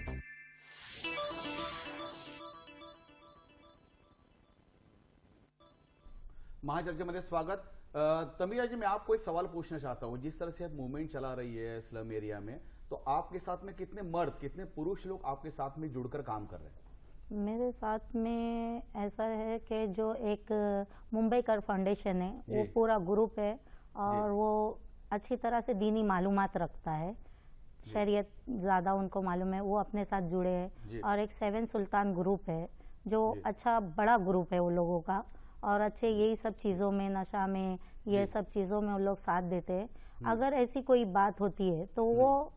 महाचर्चेमध्ये स्वागत. तमीरा जी, मैं आपको एक सवाल पूछना चाहता हूँ. जिस तरह से अब मूवमेंट चला रही है स्लम एरिया में, तो आपके साथ में कितने मर्द, कितने पुरुष लोग आपके साथ में जुड़कर काम कर रहे हैं?
मेरे साथ में ऐसा है कि जो एक मुंबई कर फाउंडेशन है, वो पूरा ग्रुप है और वो अच्छी तरह से दीनी मालूमात रखता है, शरीयत ज़्यादा उनको मालूम है, वो अपने साथ जुड़े हैं. और एक 7 सुल्तान ग्रुप है जो अच्छा बड़ा ग्रुप है वो लोगों का, और अच्छे यही सब चीज़ों में, नशा में, ये सब चीज़ों में वो लोग साथ देते हैं. अगर ऐसी कोई बात होती है तो वो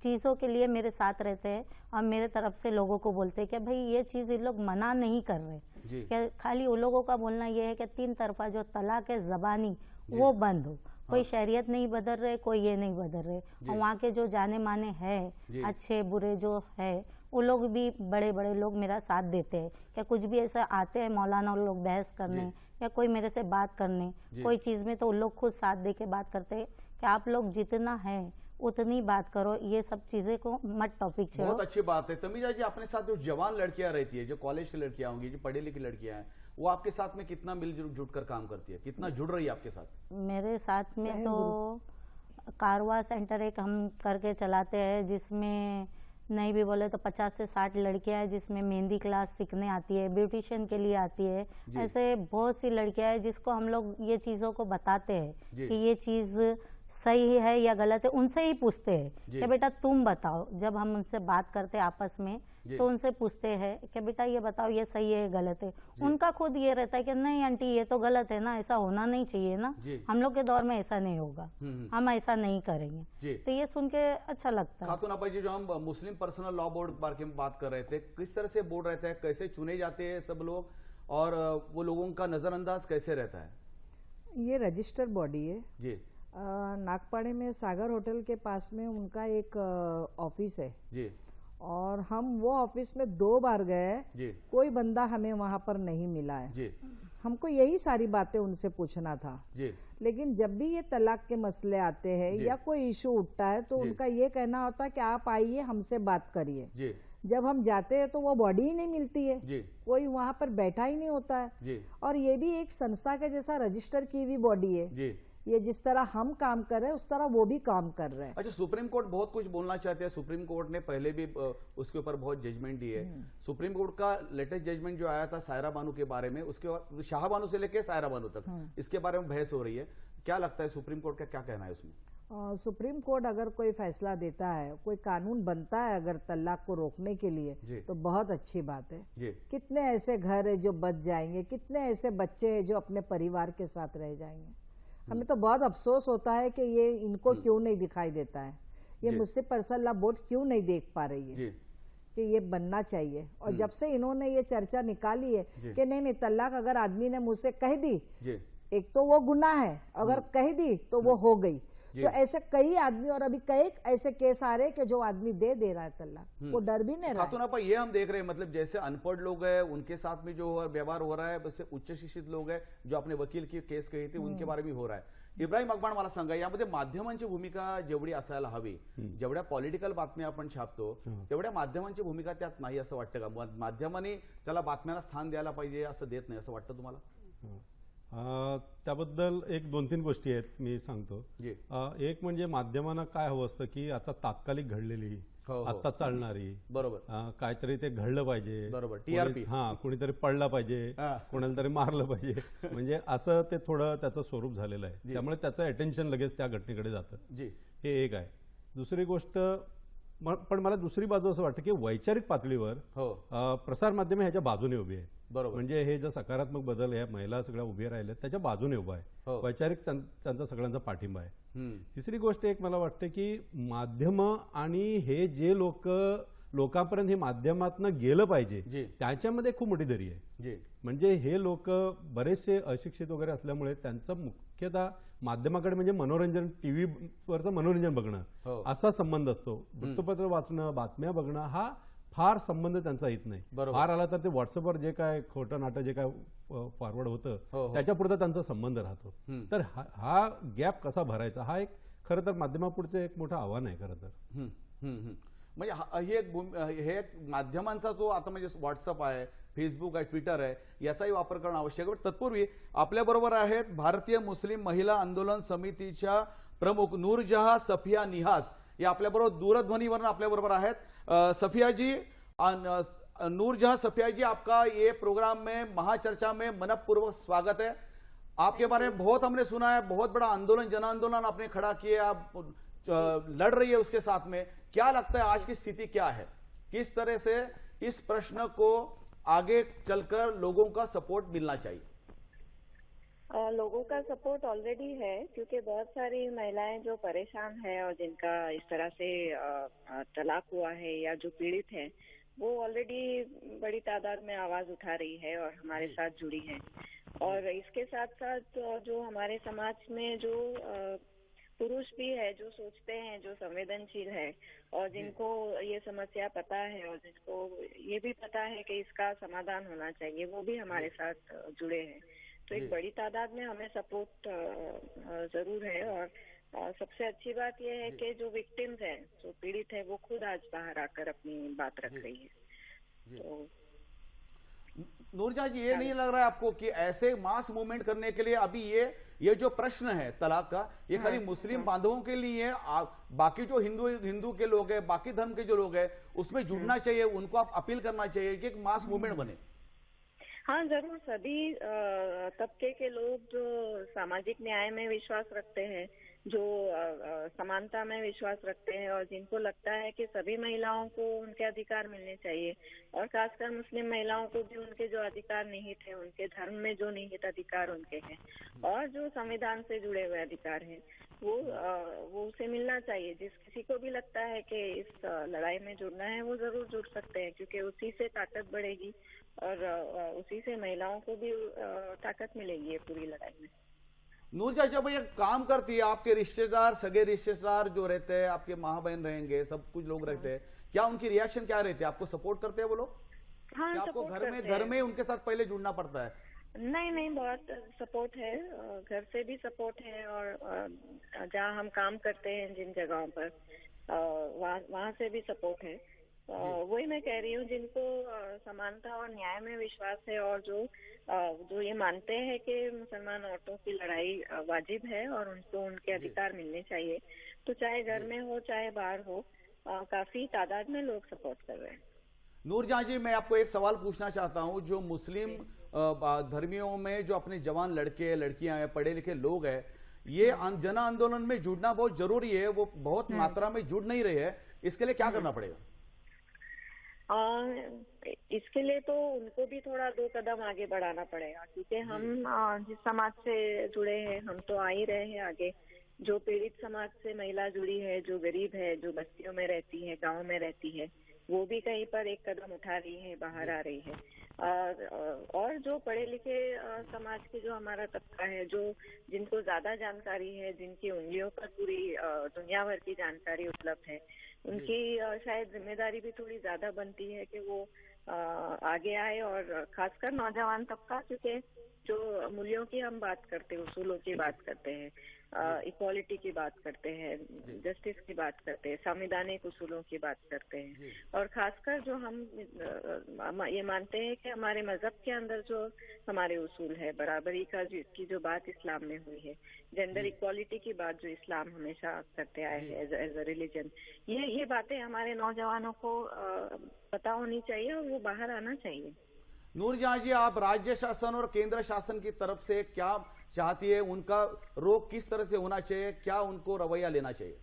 चीज़ों के लिए मेरे साथ रहते हैं और मेरे तरफ से लोगों को बोलते हैं कि भाई ये चीज़ इन लोग मना नहीं कर रहे. कि खाली उन लोगों का बोलना ये है कि 3 तरफा जो तलाक है ज़बानी वो बंद हो. कोई शरीयत नहीं बदल रहे, कोई ये नहीं बदल रहे. और वहाँ के जो जाने माने हैं, अच्छे बुरे जो है, वो लोग भी, बड़े बड़े लोग मेरा साथ देते हैं. क्या कुछ भी ऐसा आते हैं मौलाना लोग बहस करने या कोई मेरे से बात करने, कोई चीज़ में, तो उन लोग खुद साथ दे के बात करते हैं कि आप लोग जितना है उतनी बात करो, ये सब चीजें को मत टॉपिक छेड़ो.
बहुत अच्छी बात है. तमीरा जी, अपने साथ जो जवान लड़कियां रहती है, जो कॉलेज की लड़कियां होंगी, जो पढ़ी लिखी लड़कियां हैं, वो आपके साथ में कितना मिलजुल जुट कर काम करती है, कितना जुड़ रही है आपके साथ?
मेरे साथ में तो कारवा सेंटर एक हम करके चलाते हैं, जिसमें नहीं भी बोले तो 50 से 60 लड़कियां हैं, जिसमें मेहंदी क्लास सीखने आती है, ब्यूटिशियन के लिए आती है. ऐसे बहुत सी लड़कियां हैं जिसको हम लोग ये चीज़ों को बताते हैं कि ये चीज़ सही है या गलत है. उनसे ही पूछते हैं कि बेटा तुम बताओ. जब हम उनसे बात करते हैं आपस में तो उनसे पूछते हैं कि बेटा ये बताओ, ये सही है गलत है. उनका खुद ये रहता है कि नहीं आंटी ये तो गलत है ना, ऐसा होना नहीं चाहिए ना, हम लोग के दौर में ऐसा नहीं होगा, हम ऐसा नहीं करेंगे. तो ये सुन के अच्छा लगता है.
खातून आपा जी, जो हम मुस्लिम पर्सनल लॉ बोर्ड बारे में बात कर रहे थे, किस तरह से बोर्ड रहता है, कैसे चुने जाते हैं सब लोग, और वो लोगों का नजरअंदाज कैसे रहता है?
ये रजिस्टर्ड बॉडी है जी. नागपाड़े में सागर होटल के पास में उनका एक ऑफिस है जी, और हम वो ऑफिस में 2 बार गए, कोई बंदा हमें वहां पर नहीं मिला है जी. हमको यही सारी बातें उनसे पूछना था जी. लेकिन जब भी ये तलाक के मसले आते हैं या कोई इशू उठता है तो उनका ये कहना होता है कि आप आइए हमसे बात करिए. जब हम जाते हैं तो वो बॉडी ही नहीं मिलती है
जी।
कोई वहां पर बैठा ही नहीं होता है
जी।
और ये भी एक संस्था के जैसा रजिस्टर की हुई बॉडी है
जी।
ये जिस तरह हम काम कर रहे हैं उस तरह वो भी काम कर रहे हैं।
अच्छा, सुप्रीम कोर्ट बहुत कुछ बोलना चाहते हैं। सुप्रीम कोर्ट ने पहले भी उसके ऊपर बहुत जजमेंट दी है। सुप्रीम कोर्ट का लेटेस्ट जजमेंट जो आया था सायरा बानू के बारे में, उसके बाद शाह बानू से लेकर सायरा बानू तक इसके बारे में बहस हो रही है। क्या लगता है सुप्रीम कोर्ट का क्या कहना है उसमें?
सुप्रीम कोर्ट अगर कोई फैसला देता है, कोई कानून बनता है अगर तलाक को रोकने के लिए तो बहुत अच्छी बात है। कितने ऐसे घर है जो बच जाएंगे, कितने ऐसे बच्चे हैं जो अपने परिवार के साथ रह जाएंगे। हमें तो बहुत अफसोस होता है कि ये इनको क्यों नहीं दिखाई देता है, ये मुस्लिम पर्सनल लॉ बोर्ड क्यों नहीं देख पा रही है कि ये बनना चाहिए। और जब से इन्होंने ये चर्चा निकाली है कि नहीं तलाक अगर आदमी ने मुझसे कह दी, एक तो वो गुनाह है, अगर कह दी तो वो हो गई। तो ऐसे कई आदमी और अभी कई ऐसे केस आ रहे हैं कि जो आदमी दे रहा है तलाक, वो डर भी नहीं रहा है।
खातून, ये हम देख रहे हैं, मतलब जैसे अनपढ़ लोग हैं उनके साथ में जो व्यवहार हो रहा है, वैसे उच्च शिक्षित लोग हैं जो अपने वकील की केस कही थी उनके बारे में हो रहा है। इब्राहिम अकबर, मला सांगा, यामध्ये माध्यमांची भूमिका जेवढी असायला हवी, जेवढ्या पॉलिटिकल बातम्या आपण छापतो तेवढ्या माध्यमांची भूमिका त्यात नाही असं वाटतं का? माध्यमांनी त्याला बातम्याला स्थान द्यायला पाहिजे असं देत नाही असं वाटतं तुम्हाला?
त्याबद्दल एक 2-3 गोष्टी आहेत मी सांगतो। एक म्हणजे माध्यमांना काय हवं असतं की आता तात्कालिक घडलेली आता चालणारी बरोबर काहीतरी ते घडलं पाहिजे,
बरोबर टीआरपी,
कोणीतरी पडला पाहिजे, कोणाला तरी मारलं पाहिजे, म्हणजे असं ते थोडं त्याचं स्वरूप झालेलं आहे। त्यामुळे त्याचं अटेन्शन लगेच त्या घटनेकडे जातं। हे एक आहे। दुसरी गोष्ट, पण मला दुसरी बाजू असं वाटतं की वैचारिक पातळीवर प्रसार माध्यमे ह्याच्या बाजूने उभी आहेत। म्हणजे हे जे सकारात्मक बदल या महिला सगळ्या उभ्या राहिल्या त्याच्या बाजूने उभा आहे, वैचारिक त्यांचा सगळ्यांचा पाठिंबा आहे। तिसरी गोष्ट एक मला वाटते की माध्यम आणि हे जे लोकांपर्यंत हे माध्यमातनं गेलं पाहिजे त्याच्यामध्ये खूप मोठी दरी आहे। म्हणजे हे लोक बरेचसे अशिक्षित वगैरे असल्यामुळे त्यांचं मुख्यतः माध्यमाकडे म्हणजे मनोरंजन, टीव्ही वरचं मनोरंजन बघणं असा संबंध असतो। वृत्तपत्र वाचणं, बातम्या बघणं हा फार संबंध त्यांचा येत नाही। फार आला तर ते व्हॉट्सअपवर जे काय खोटं नाटं जे काय फॉरवर्ड होतं त्याच्यापुरता त्यांचा संबंध राहतो। तर हा गॅप कसा भरायचा हा एक खरं तर माध्यमापुढचं एक मोठं आव्हान आहे खरं तर।
म्हणजे हे माध्यमांचा जो आता म्हणजे व्हॉट्सअप आहे, फेसबुक आहे, ट्विटर आहे, याचाही वापर करणं आवश्यक आहे। तत्पूर्वी आपल्याबरोबर आहेत भारतीय मुस्लिम महिला आंदोलन समितीच्या प्रमुख नूरजहां सफिया निहाज, या आपल्याबरोबर दूरध्वनीवर आपल्याबरोबर आहेत। सफिया जी, नूरजहां सफिया जी, आपका ये प्रोग्राम में महाचर्चा में मनपूर्वक स्वागत है। आपके बारे में बहुत हमने सुना है, बहुत बड़ा आंदोलन, जन आंदोलन आपने खड़ा किया, आप लड़ रही है उसके साथ में। क्या लगता है आज की स्थिति क्या है, किस तरह से इस प्रश्न को आगे चलकर लोगों का सपोर्ट मिलना चाहिए?
लोगों का सपोर्ट ऑलरेडी है क्योंकि बहुत सारी महिलाएं जो परेशान है और जिनका इस तरह से तलाक हुआ है या जो पीड़ित है वो ऑलरेडी बड़ी तादाद में आवाज उठा रही है और हमारे साथ जुड़ी है। और इसके साथ साथ जो हमारे समाज में जो पुरुष भी है जो सोचते हैं, जो संवेदनशील है और जिनको ये समस्या पता है और जिनको ये भी पता है कि इसका समाधान होना चाहिए, वो भी हमारे साथ जुड़े हैं। तो एक बड़ी तादाद में हमें सपोर्ट जरूर है। और सबसे अच्छी बात यह है कि जो विक्टिम्स हैं, जो पीड़ित है, वो खुद आज बाहर आकर अपनी बात रख रही है। तो
नूरजहां जी, ये नहीं लग रहा है आपको कि ऐसे मास मूवमेंट करने के लिए अभी ये जो प्रश्न है तलाक का, ये खाली मुस्लिम बांधवों के लिए है, बाकी जो हिंदू के लोग हैं, बाकी धर्म के जो लोग हैं, उसमें जुड़ना चाहिए, उनको आप अपील करना चाहिए कि एक मास मूवमेंट बने?
हाँ जरूर, सभी तबके के लोग जो सामाजिक न्याय में विश्वास रखते हैं, जो समानता में विश्वास रखते हैं और जिनको लगता है कि सभी महिलाओं को उनके अधिकार मिलने चाहिए और खासकर मुस्लिम महिलाओं को भी उनके जो अधिकार निहित है, उनके धर्म में जो निहित अधिकार उनके हैं और जो संविधान से जुड़े हुए अधिकार हैं, वो उसे मिलना चाहिए। जिस किसी को भी लगता है कि इस लड़ाई में जुड़ना है वो जरूर जुड़ सकते हैं क्योंकि उसी से ताकत बढ़ेगी और उसी से महिलाओं को भी ताकत मिलेगी ये पूरी लड़ाई में।
नूरजहां, जब ये काम करती है, आपके रिश्तेदार, सगे रिश्तेदार जो रहते हैं, आपके माँ बहन रहेंगे, सब कुछ लोग रहते हैं, क्या उनकी रिएक्शन क्या रहती है? आपको सपोर्ट करते हैं वो लोग?
हाँ,
क्या आपको घर में उनके साथ पहले जुड़ना पड़ता है?
नहीं, बहुत सपोर्ट है, घर से भी सपोर्ट है और जहाँ हम काम करते हैं जिन जगहों पर वहाँ से भी सपोर्ट है। वही मैं कह रही हूँ, जिनको समानता और न्याय में विश्वास है और जो ये मानते हैं कि मुसलमान औरतों की लड़ाई वाजिब है और उनको उनके अधिकार मिलने चाहिए, तो चाहे घर में हो चाहे बाहर हो, काफी तादाद में लोग सपोर्ट कर रहे हैं।
नूरजहां जी, मैं आपको एक सवाल पूछना चाहता हूं। जो मुस्लिम धर्मियों में जो अपने जवान लड़के लड़कियां हैं, पढ़े लिखे लोग हैं, ये जन आंदोलन में जुड़ना बहुत जरूरी है, वो बहुत मात्रा में जुड़ नहीं रहे हैं, इसके लिए क्या करना पड़ेगा?
इसके लिए तो उनको भी थोड़ा 2 कदम आगे बढ़ाना पड़ेगा, क्योंकि हम जिस समाज से जुड़े हैं हम तो आ ही रहे हैं आगे। जो पीड़ित समाज से महिला जुड़ी है, जो गरीब है, जो बस्तियों में रहती है, गांव में रहती है, वो भी कहीं पर एक कदम उठा रही है, बाहर आ रही है। और जो पढ़े लिखे समाज के जो हमारा तबका है, जो जिनको ज्यादा जानकारी है, जिनकी उंगलियों पर पूरी दुनिया भर की जानकारी उपलब्ध है, उनकी शायद जिम्मेदारी भी थोड़ी ज्यादा बनती है कि वो आगे आए, और खासकर नौजवान तबका, क्योंकि जो मूल्यों की हम बात करते हैं, उसूलों की बात करते हैं, इक्वालिटी की बात करते हैं, जस्टिस की बात करते हैं, संवैधानिक उसूलों की बात करते हैं, और खासकर जो हम ये मानते हैं कि हमारे मजहब के अंदर जो हमारे उसूल है, बराबरी की जो बात इस्लाम में हुई है, जेंडर इक्वालिटी की बात जो इस्लाम हमेशा करते आए हैं एज अ रिलीजन, ये बातें हमारे नौजवानों को पता होनी चाहिए और वो बाहर आना चाहिए।
नूरजहां जी, आप राज्य शासन और केंद्र शासन की तरफ से क्या चाहती है? उनका रोक किस तरह से होना चाहिए? क्या उनको रवैया लेना चाहिए?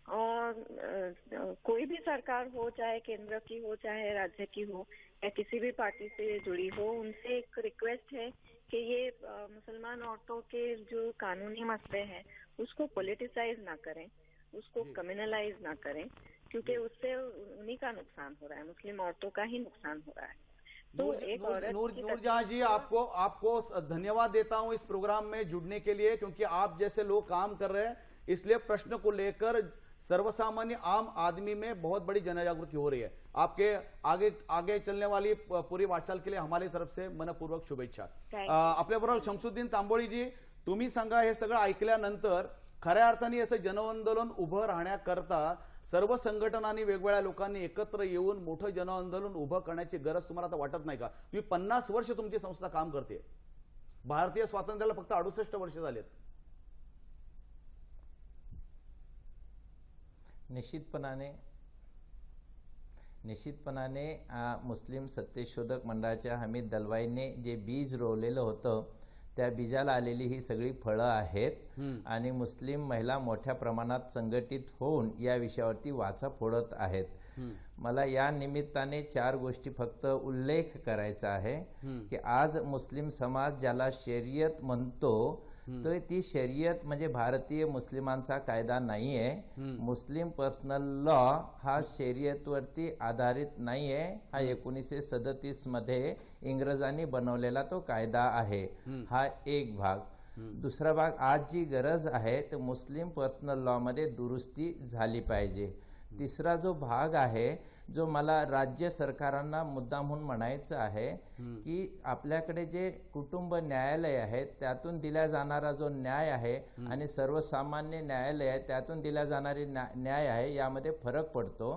और कोई भी सरकार हो, चाहे केंद्र की हो चाहे राज्य की हो या किसी भी पार्टी से जुड़ी हो, उनसे एक रिक्वेस्ट है कि ये मुसलमान औरतों के जो कानूनी मसले हैं उसको पॉलिटिसाइज ना करें, उसको कम्युनलाइज ना करें, क्योंकि उससे उन्हीं का नुकसान हो रहा है, मुस्लिम औरतों का ही नुकसान हो रहा है। तो एक
नूरजहां जी, आपको धन्यवाद देता हूं इस प्रोग्राम में जुड़ने के लिए, क्योंकि आप जैसे लोग काम कर रहे हैं, इसलिए प्रश्न को लेकर सर्वसामान्य आम आदमी में बहुत बड़ी जनजागृति हो रही है। आपके आगे चलने वाली पूरी वाटचाल के लिए हमारी तरफ से मनपूर्वक शुभेच्छा। आपल्याबरोबर शमसुद्दीन तांबोळी जी, तुम्ही सांगा, हे सगळं ऐकल्यानंतर खऱ्या अर्थाने असं जनआंदोलन उभं राहण्याकरता सर्व संघटनांनी, वेगवेगळ्या लोकांनी एकत्र येऊन मोठं जनआंदोलन उभं करण्याची गरज तुम्हाला आता वाटत नाही का? तुम्ही 50 वर्ष तुमची संस्था काम करते, भारतीय स्वातंत्र्याला फक्त 68 वर्ष झालेत।
निश्चितपणाने मुस्लिम सत्यशोधक मंडळाच्या हमीद दलवाईने जे बीज रोवलेलं होतं, त्या बीजाला आलेली ही सगळी फळं आहेत आणि मुस्लिम महिला मोठ्या प्रमाणात संघटित होऊन या विषयावरती वाचा फोडत आहेत। मला या निमित्ताने 4 गोष्टी फक्त उल्लेख करायचा आहे की आज मुस्लिम समाज ज्याला शरीयत म्हणतो, तो ती शरीयत म्हणजे भारतीय मुस्लिमांचा कायदा नाहीये। मुस्लिम पर्सनल लॉ हा शरीयतवरती आधारित नाहीये, हा 1937 मध्ये इंग्रजांनी बनवलेला तो कायदा आहे। हा एक भाग। दुसरा भाग, आज जी गरज आहे ते मुस्लिम पर्सनल लॉ मध्ये दुरुस्ती झाली पाहिजे। तिसरा जो भाग आहे, जो मला राज्य सरकारांना मुद्दा म्हणून म्हणायचं आहे की आपल्याकडे जे कुटुंब न्यायालय आहे त्यातून दिला जाणारा जो न्याय आहे आणि सर्वसामान्य न्यायालय आहे त्यातून दिला जाणारी न्याय आहे, यामध्ये फरक पडतो।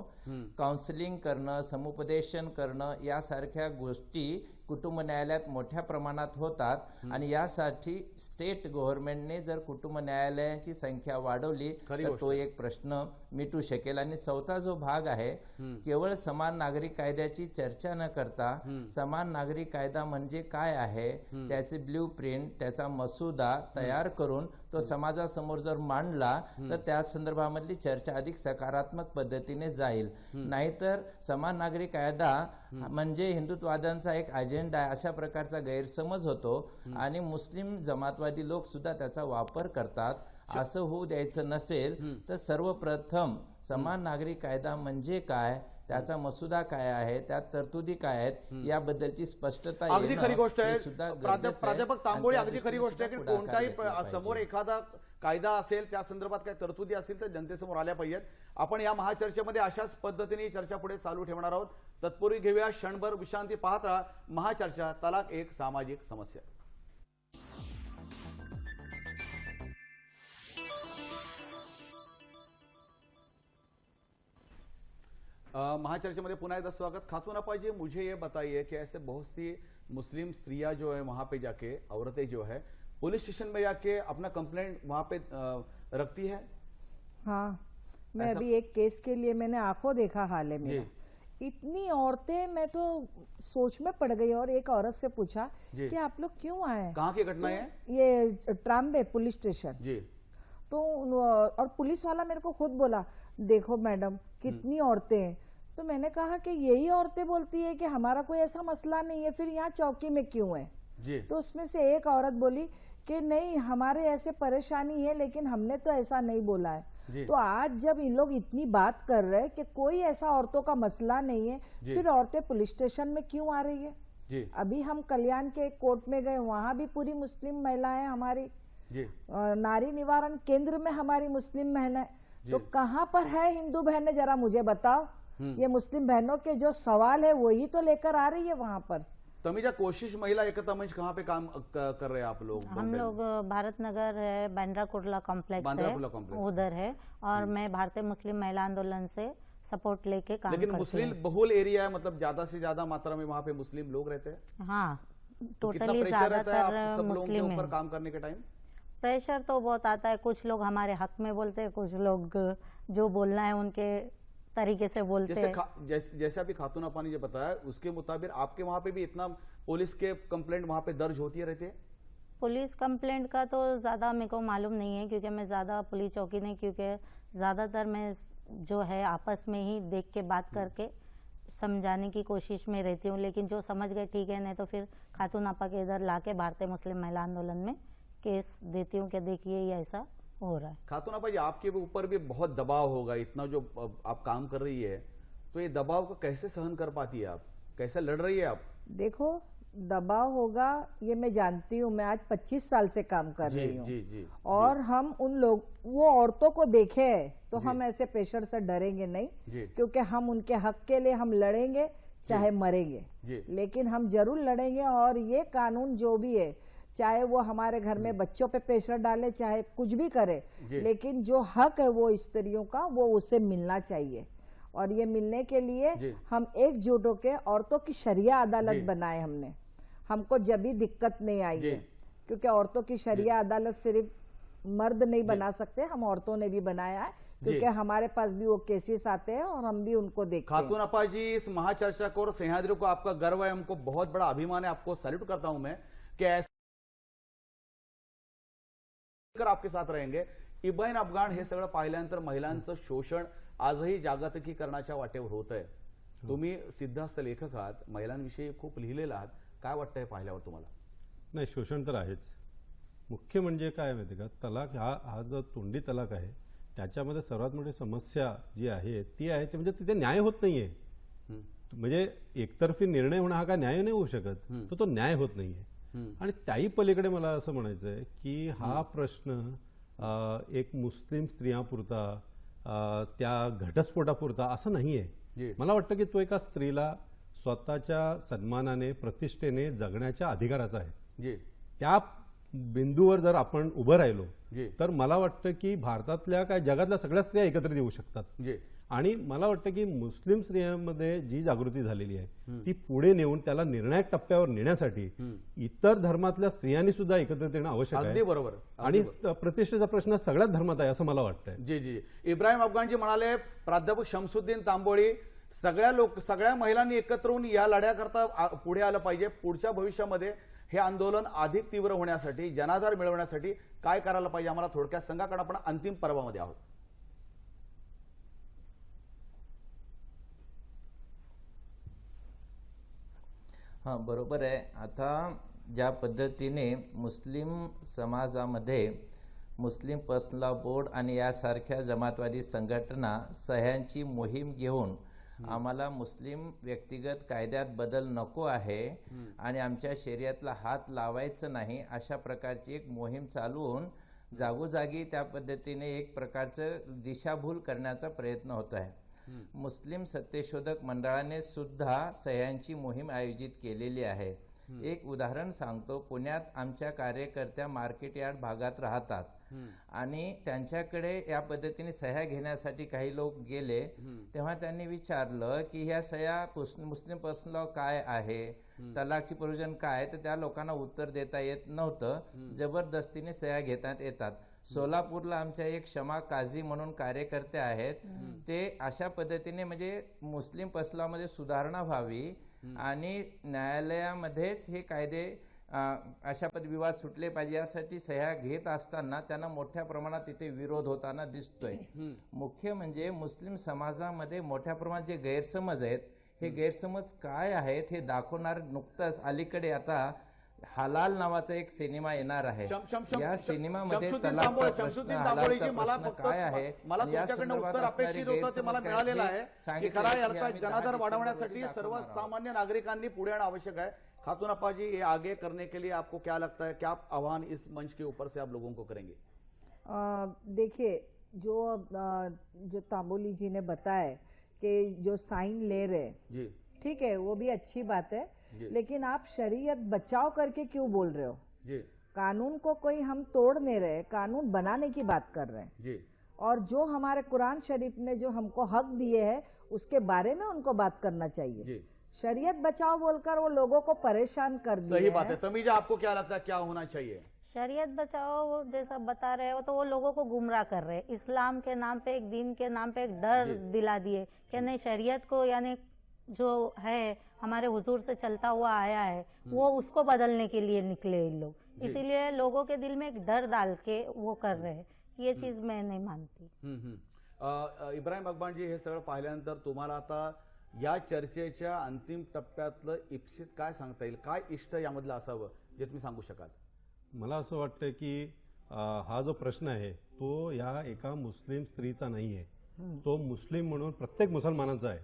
काउन्सिलिंग करणं, समुपदेशन करणं यासारख्या गोष्टी कुटुंब न्यायालयात मोठ्या प्रमाणात होतात आणि यासाठी स्टेट गव्हर्नमेंटने जर कुटुंब न्यायालयांची संख्या वाढवली तर तो एक प्रश्न मिटू शकेल। आणि चौथा जो भाग आहे, केवळ समान नागरिक कायद्याची चर्चा न करता समान नागरिक कायदा म्हणजे काय आहे त्याचे ब्ल्यूप्रिंट, त्याचा मसुदा तयार करून तो समाजासमोर जर मांडला तर त्या संदर्भामधली चर्चा अधिक सकारात्मक पद्धतीने जाईल। नाहीतर समान नागरिक कायदा म्हणजे हिंदुत्ववाद्यांचा एक अजेंडा आहे अशा प्रकारचा गैरसमज होतो आणि मुस्लिम जमातवादी लोक सुद्धा त्याचा वापर करतात। असं होऊ द्यायचं नसेल तर सर्वप्रथम समान नागरिक कायदा म्हणजे काय, त्याचा मसुदा काय आहे, त्यात तरतुदी काय आहेत याबद्दलची स्पष्टता
अगदी खरी गोष्ट आहे प्राध्यापक तांबोळी, अगदी खरी गोष्ट आहे की कोणताही समोर एखादा कायदा असेल, त्या संदर्भात काही तरतुदी असतील तर जनतेसमोर आल्या पाहिजेत। आपण या महाचर्चेमध्ये अशाच पद्धतीने चर्चा पुढे चालू ठेवणार आहोत। तत्पूर्वी घेऊया क्षणभर विश्रांती। पाहत राहा महाचर्चा, तलाक एक सामाजिक समस्या। महाचर्चा में पुनः एकदा स्वागत। खातून अपा जी, मुझे ये बताइए कि ऐसे बहुत सी मुस्लिम स्त्रियां जो है वहां पे जाके, औरतें जो है पुलिस स्टेशन में जाके अपना कंप्लेंट वहां पे रखती है।
हाँ, मैं अभी एक केस के लिए मैंने आंखों देखा हाल है मेरा। इतनी औरतें, मैं तो सोच में पड़ गई और एक औरत से पूछा कि आप लोग क्यों आए।
कहाँ की घटना है
ये ट्राम्बे पुलिस स्टेशन
जी।
तो और पुलिस वाला मेरे को खुद बोला, देखो मैडम कितनी औरतें हैं। तो मैंने कहा कि यही औरतें बोलती है कि हमारा कोई ऐसा मसला नहीं है, फिर यहाँ चौकी में क्यों है
जी।
तो उसमें से एक औरत बोली कि नहीं, हमारे ऐसे परेशानी है लेकिन हमने तो ऐसा नहीं बोला है। तो आज जब इन लोग इतनी बात कर रहे हैं कि कोई ऐसा औरतों का मसला नहीं है, फिर औरतें पुलिस स्टेशन में क्यों आ रही है
जी।
अभी हम कल्याण के कोर्ट में गए, वहां भी पूरी मुस्लिम महिलाएं हमारी
जी।
नारी निवारण केंद्र में हमारी मुस्लिम बहनें, तो कहाँ पर है हिंदू बहनें, जरा मुझे बताओ। ये मुस्लिम बहनों के जो सवाल है वही तो लेकर आ रही है वहां पर।
तमीजा, कोशिश महिला एकता मंच कहाँ पे काम कर रहे हैं आप लोग?
हम लोग भारत नगर है, बांद्रा कुर्ला कॉम्प्लेक्स है, उधर है। और मैं भारतीय मुस्लिम महिला आंदोलन से सपोर्ट लेके काम करती हूँ।
लेकिन मुस्लिम बहुल एरिया है, मतलब ज्यादा से ज्यादा मात्रा में वहाँ पे मुस्लिम लोग रहते हैं।
हाँ,
कितना
टोटली
प्रेशर रहता है
ज्यादातर
आप सब लोगों के
मुस्लिम
ऊपर
है।
काम करने के टाइम?
प्रेशर तो बहुत आता है, कुछ लोग हमारे हक में बोलते हैं, कुछ लोग जो बोलना है उनके तरीके से बोलते हैं।
जैसे अभी खातून अपा ने जो बताया उसके मुताबिक आपके वहाँ पे भी इतना पुलिस के कंप्लेंट वहाँ पे दर्ज होती रहती है?
पुलिस कंप्लेंट का तो ज़्यादा मेरे को मालूम नहीं है, क्योंकि मैं ज़्यादा पुलिस चौकी नहीं, क्योंकि ज़्यादातर मैं जो है आपस में ही देख के बात करके समझाने की कोशिश में रहती हूँ। लेकिन जो समझ गए ठीक है, नहीं तो फिर खातून आपा के इधर लाके भारतीय मुस्लिम महिला आंदोलन में केस देती हूँ कि देखिए ये ऐसा हो रहा है।
खातून आपा जी, आपके ऊपर भी बहुत दबाव होगा, इतना जो आप काम कर रही है, तो ये दबाव को कैसे सहन कर पाती है आप, कैसे लड़ रही है आप?
देखो, दबाव होगा ये मैं जानती हूँ, मैं आज 25 साल से काम कर रही हूँ और हम उन लोग वो औरतों को देखे तो हम ऐसे प्रेशर से डरेंगे नहीं, क्योंकि हम उनके हक के लिए हम लड़ेंगे चाहे मरेंगे, लेकिन हम जरूर लड़ेंगे। और ये कानून जो भी है, चाहे वो हमारे घर में बच्चों पे प्रेशर डाले, चाहे कुछ भी करे, लेकिन जो हक है वो स्त्रियों का, वो उसे मिलना चाहिए। और ये मिलने के लिए हम एकजुट होकर औरतों की शरिया अदालत बनाए हमने, हमको जब भी दिक्कत नहीं आई है, क्योंकि औरतों की शरिया अदालत सिर्फ मर्द नहीं बना सकते, हम औरतों ने भी बनाया है, क्योंकि हमारे पास भी वो केसेस आते हैं और हम भी उनको देखते हैं।
खातून अपा जी, इस महाचर्चा को और सह्याद्री को आपका गर्व है, हमको बहुत बड़ा अभिमान है, आपको सैल्यूट करता हूं मैं कि ऐसे आपके साथ रहेंगे। इब्राहिम अफगाण हे सगळं पाहिल्यानंतर महिलांचं शोषण आजही जागतिकीकरणाच्या वाटेवर होत आहे। तुम्ही सिद्धहस्त लेखक आहात, महिलांविषयी खूप लिहिलेलं आहात, काय वाटतंय पाहिल्यावर तुम्हाला?
नाही, शोषण तर आहेच। मुख्य म्हणजे काय माहिती का, तलाक हा जो तोंडी तलाक आहे त्याच्यामध्ये सर्वात मोठी समस्या जी आहे ती आहे ते म्हणजे तिथे न्याय होत नाहीये। म्हणजे एकतर्फी निर्णय होणं हा काय न्याय नाही होऊ शकत, तो न्याय होत नाहीये। आणि त्याही पलीकडे मला असं म्हणायचं आहे की हा प्रश्न एक मुस्लिम स्त्रियांपुरता, त्या घटस्फोटापुरता असं नाहीये। मला वाटतं की तो एका स्त्रीला स्वतःच्या सन्मानाने, प्रतिष्ठेने जगण्याच्या अधिकाराचा आहे। त्या बिंदूवर जर आपण उभं राहिलो तर मला वाटतं की भारतातल्या काय जगातल्या सगळ्या स्त्रिया एकत्रित येऊ शकतात। आणि मला वाटतं की मुस्लिम स्त्रियांमध्ये जी जागृती झालेली आहे ती पुढे नेऊन त्याला निर्णायक टप्प्यावर नेण्यासाठी इतर धर्मातल्या स्त्रियांनी सुद्धा एकत्रित येणं आवश्यक आहे।
अगदी बरोबर।
आणि प्रतिष्ठेचा प्रश्न सगळ्याच धर्मात आहे असं मला वाटतंय।
जी जी, इब्राहिम अफगाण जी म्हणाले, प्राध्यापक शमसुद्दीन तांबोळी, सगळ्या महिलांनी एकत्र होऊन या लढ्याकरता पुढे आलं पाहिजे। पुढच्या भविष्यामध्ये हे आंदोलन अधिक तीव्र होण्यासाठी, जनाधार मिळवण्यासाठी काय करायला पाहिजे आम्हाला थोडक्यात सांगा, कारण आपण अंतिम पर्वामध्ये आहोत।
हां, बरोबर आहे। आता ज्या पद्धतीने मुस्लिम समाजामध्ये मुस्लिम पर्सनल बोर्ड आणि यासारख्या जमातवादी संघटना सह्यांची मोहीम घेऊन आम्हाला मुस्लिम व्यक्तिगत कायद्यात बदल नको आहे आणि आमच्या शरीयतला हात लावायचं नाही, अशा प्रकारची एक मोहीम चालू होऊन जागोजागी त्या पद्धतीने एक प्रकारचं दिशाभूल करण्याचा प्रयत्न होत आहे। मुस्लिम सत्यशोधक मंडळाने सुद्धा सह्यांची मोहीम आयोजित केलेली आहे। एक उदाहरण सांगतो. पुण्यात आमच्या कार्यकर्त्या मार्केट यार्ड भागात राहतात आणि त्यांच्याकडे या पद्धतीने सह्या घेण्यासाठी काही लोक गेले. तेव्हा त्यांनी विचारलं की ह्या सह्या मुस्लिम पर्सनल लॉ काय आहे, तलाकची प्रोव्हिजन काय, तर त्या लोकांना उत्तर देता येत नव्हतं. जबरदस्तीने सह्या घेण्यात येतात. सोलापूरला आमच्या एक क्षमा काझी म्हणून कार्यकर्ते आहेत. ते अशा पद्धतीने म्हणजे मुस्लिम पर्सनल लॉ मध्ये सुधारणा व्हावी आणि न्यायालयामध्येच हे कायदे अशा विवाद सुटले पाहिजे यासाठी सह्या घेत असताना त्यांना मोठ्या प्रमाणात तिथे विरोध होताना दिसतोय. मुख्य म्हणजे मुस्लिम समाजामध्ये मोठ्या प्रमाणात जे गैरसमज आहेत, हे गैरसमज काय आहेत हे दाखवणार. नुकतंच अलीकडे आता हलाल नावाचा एक सिनेमा येणार आहे. या सिनेमामध्ये तलाकचा प्रश्न, हलालचा प्रश्न काय आहे,
मला तुमच्याकडनं उत्तर अपेक्षित होतं, ते मला मिळालेलं आहे की खरा याचा जनाधार वाढवण्यासाठी सर्वसामान्य नागरिकांनी पुढे येणं आवश्यक है. खातून अप्पा जी, ये आगे करने के लिए आपको क्या लगता है, क्या आह्वान इस मंच के ऊपर से आप लोगों को करेंगे?
देखिए, जो तांबोली जी ने बताया कि जो साइन ले रहे,
जी
ठीक है, वो भी अच्छी बात है, लेकिन आप शरीयत बचाव करके क्यों बोल रहे हो?
जी
कानून को कोई हम तोड़ नहीं रहे, कानून बनाने की बात कर रहे हैं
जी।
और जो हमारे कुरान शरीफ ने जो हमको हक दिए हैं उसके बारे में उनको बात करना चाहिए
जी।
शरीयत बचाओ बोलकर वो लोगों को परेशान कर दिए।
सही बात है। तमीजा, आपको क्या लगता है क्या होना चाहिए?
शरीयत बचाओ जैसा बता रहे हो तो वो लोगों को गुमराह कर रहे हैं। इस्लाम के नाम पे, एक दीन के नाम पे एक डर दिला दिए कि नहीं, शरीयत को यानी जो है हमारे हुजूर से चलता हुआ आया है वो उसको बदलने के लिए निकले इन लोग, इसीलिए लोगों के दिल में एक डर डाल के वो कर रहे हैं। ये चीज मैं नहीं मानती।
इब्राहिम अकबांजी, हे सगळं पाहिल्यानंतर तुम्हाला आता या चर्चेच्या अंतिम टप्प्यातलं इप्सित काय सांगता येईल, काय इष्ट यामधलं असावं जे तुम्ही सांगू शकाल?
मला असं वाटतं की हा जो प्रश्न आहे तो या एका मुस्लिम स्त्रीचा नाही आहे, तो मुस्लिम म्हणून प्रत्येक मुसलमानाचा आहे,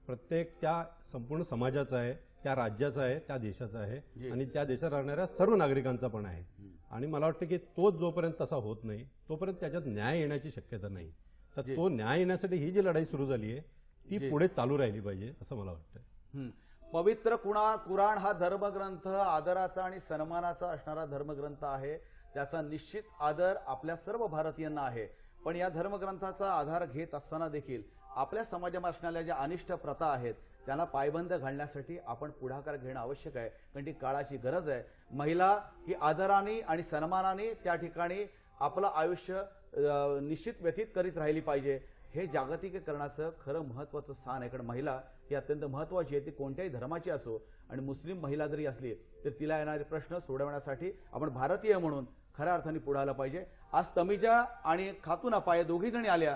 प्रत्येक त्या संपूर्ण समाजाचा आहे, त्या राज्याचा आहे, त्या देशाचा आहे आणि त्या देशात राहणाऱ्या सर्व नागरिकांचा पण आहे. आणि मला वाटतं की तो जोपर्यंत तसा होत नाही तोपर्यंत त्याच्यात न्याय येण्याची शक्यता नाही. तर तो न्याय येण्यासाठी ही जी लढाई सुरू झाली आहे ती पुढे चालू राहिली पाहिजे असं मला वाटतं.
पवित्र कुराण हा धर्मग्रंथ आदराचा आणि सन्मानाचा असणारा धर्मग्रंथ आहे. त्याचा निश्चित आदर आपल्या सर्व भारतीयांना आहे. पण या धर्मग्रंथाचा आधार घेत असताना देखील आपल्या समाजात असणाऱ्या ज्या अनिष्ट प्रथा आहेत त्यांना पायबंद घालण्यासाठी आपण पुढाकार घेणं आवश्यक आहे, कारण ती काळाची गरज आहे. महिला ही आदराने आणि सन्मानाने त्या ठिकाणी आपलं आयुष्य निश्चित व्यतीत करीत राहिली पाहिजे. हे जागतिकीकरणाचं खरं महत्त्वाचं स्थान आहे, कारण महिला ही अत्यंत महत्त्वाची आहे. ती कोणत्याही धर्माची असो आणि मुस्लिम महिला जरी असली तर तिला येणारे प्रश्न सोडवण्यासाठी आपण भारतीय म्हणून खऱ्या अर्थाने पुढे आलं पाहिजे. आज तमीजा आणि खातून अप्पा या दोघी जणी आल्या.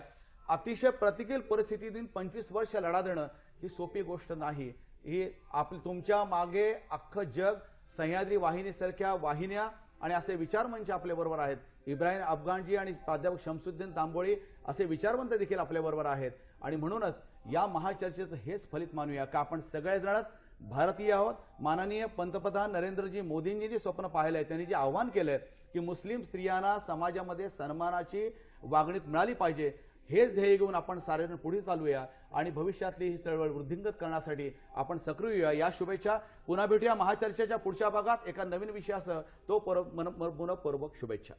अतिशय प्रतिकूल परिस्थितीतून 25 वर्ष लढा देणं ही सोपी गोष्ट नाही. ही तुमच्या मागे अख्खं जग, सह्याद्री वाहिनीसारख्या वाहिन्या आणि असे विचारमंच आपल्या बरोबर आहेत. इब्राहिम अफगाणजी आणि प्राध्यापक शमसुद्दीन तांबोळी असे विचारवंत देखील आपल्या बरोबर आहेत. आणि म्हणूनच या महाचर्चेचं हेच फलित मानूया का आपण सगळेजणच भारतीय आहोत. माननीय पंतप्रधान नरेंद्रजी मोदींनी जे स्वप्न पाहिलंय, त्यांनी जे आव्हान केलंय की मुस्लिम स्त्रियांना समाजामध्ये सन्मानाची वागणूक मिळाली पाहिजे, हेच ध्येय घेऊन आपण सारेजण पुढे चालूया आणि भविष्यातली ही चळवळ वृद्धिंगत करण्यासाठी आपण सक्रिय होऊया. या शुभेच्छा. पुन्हा भेटूया महाचर्चेच्या पुढच्या भागात एका नवीन विषयासह. तो मनपूर्वक शुभेच्छा.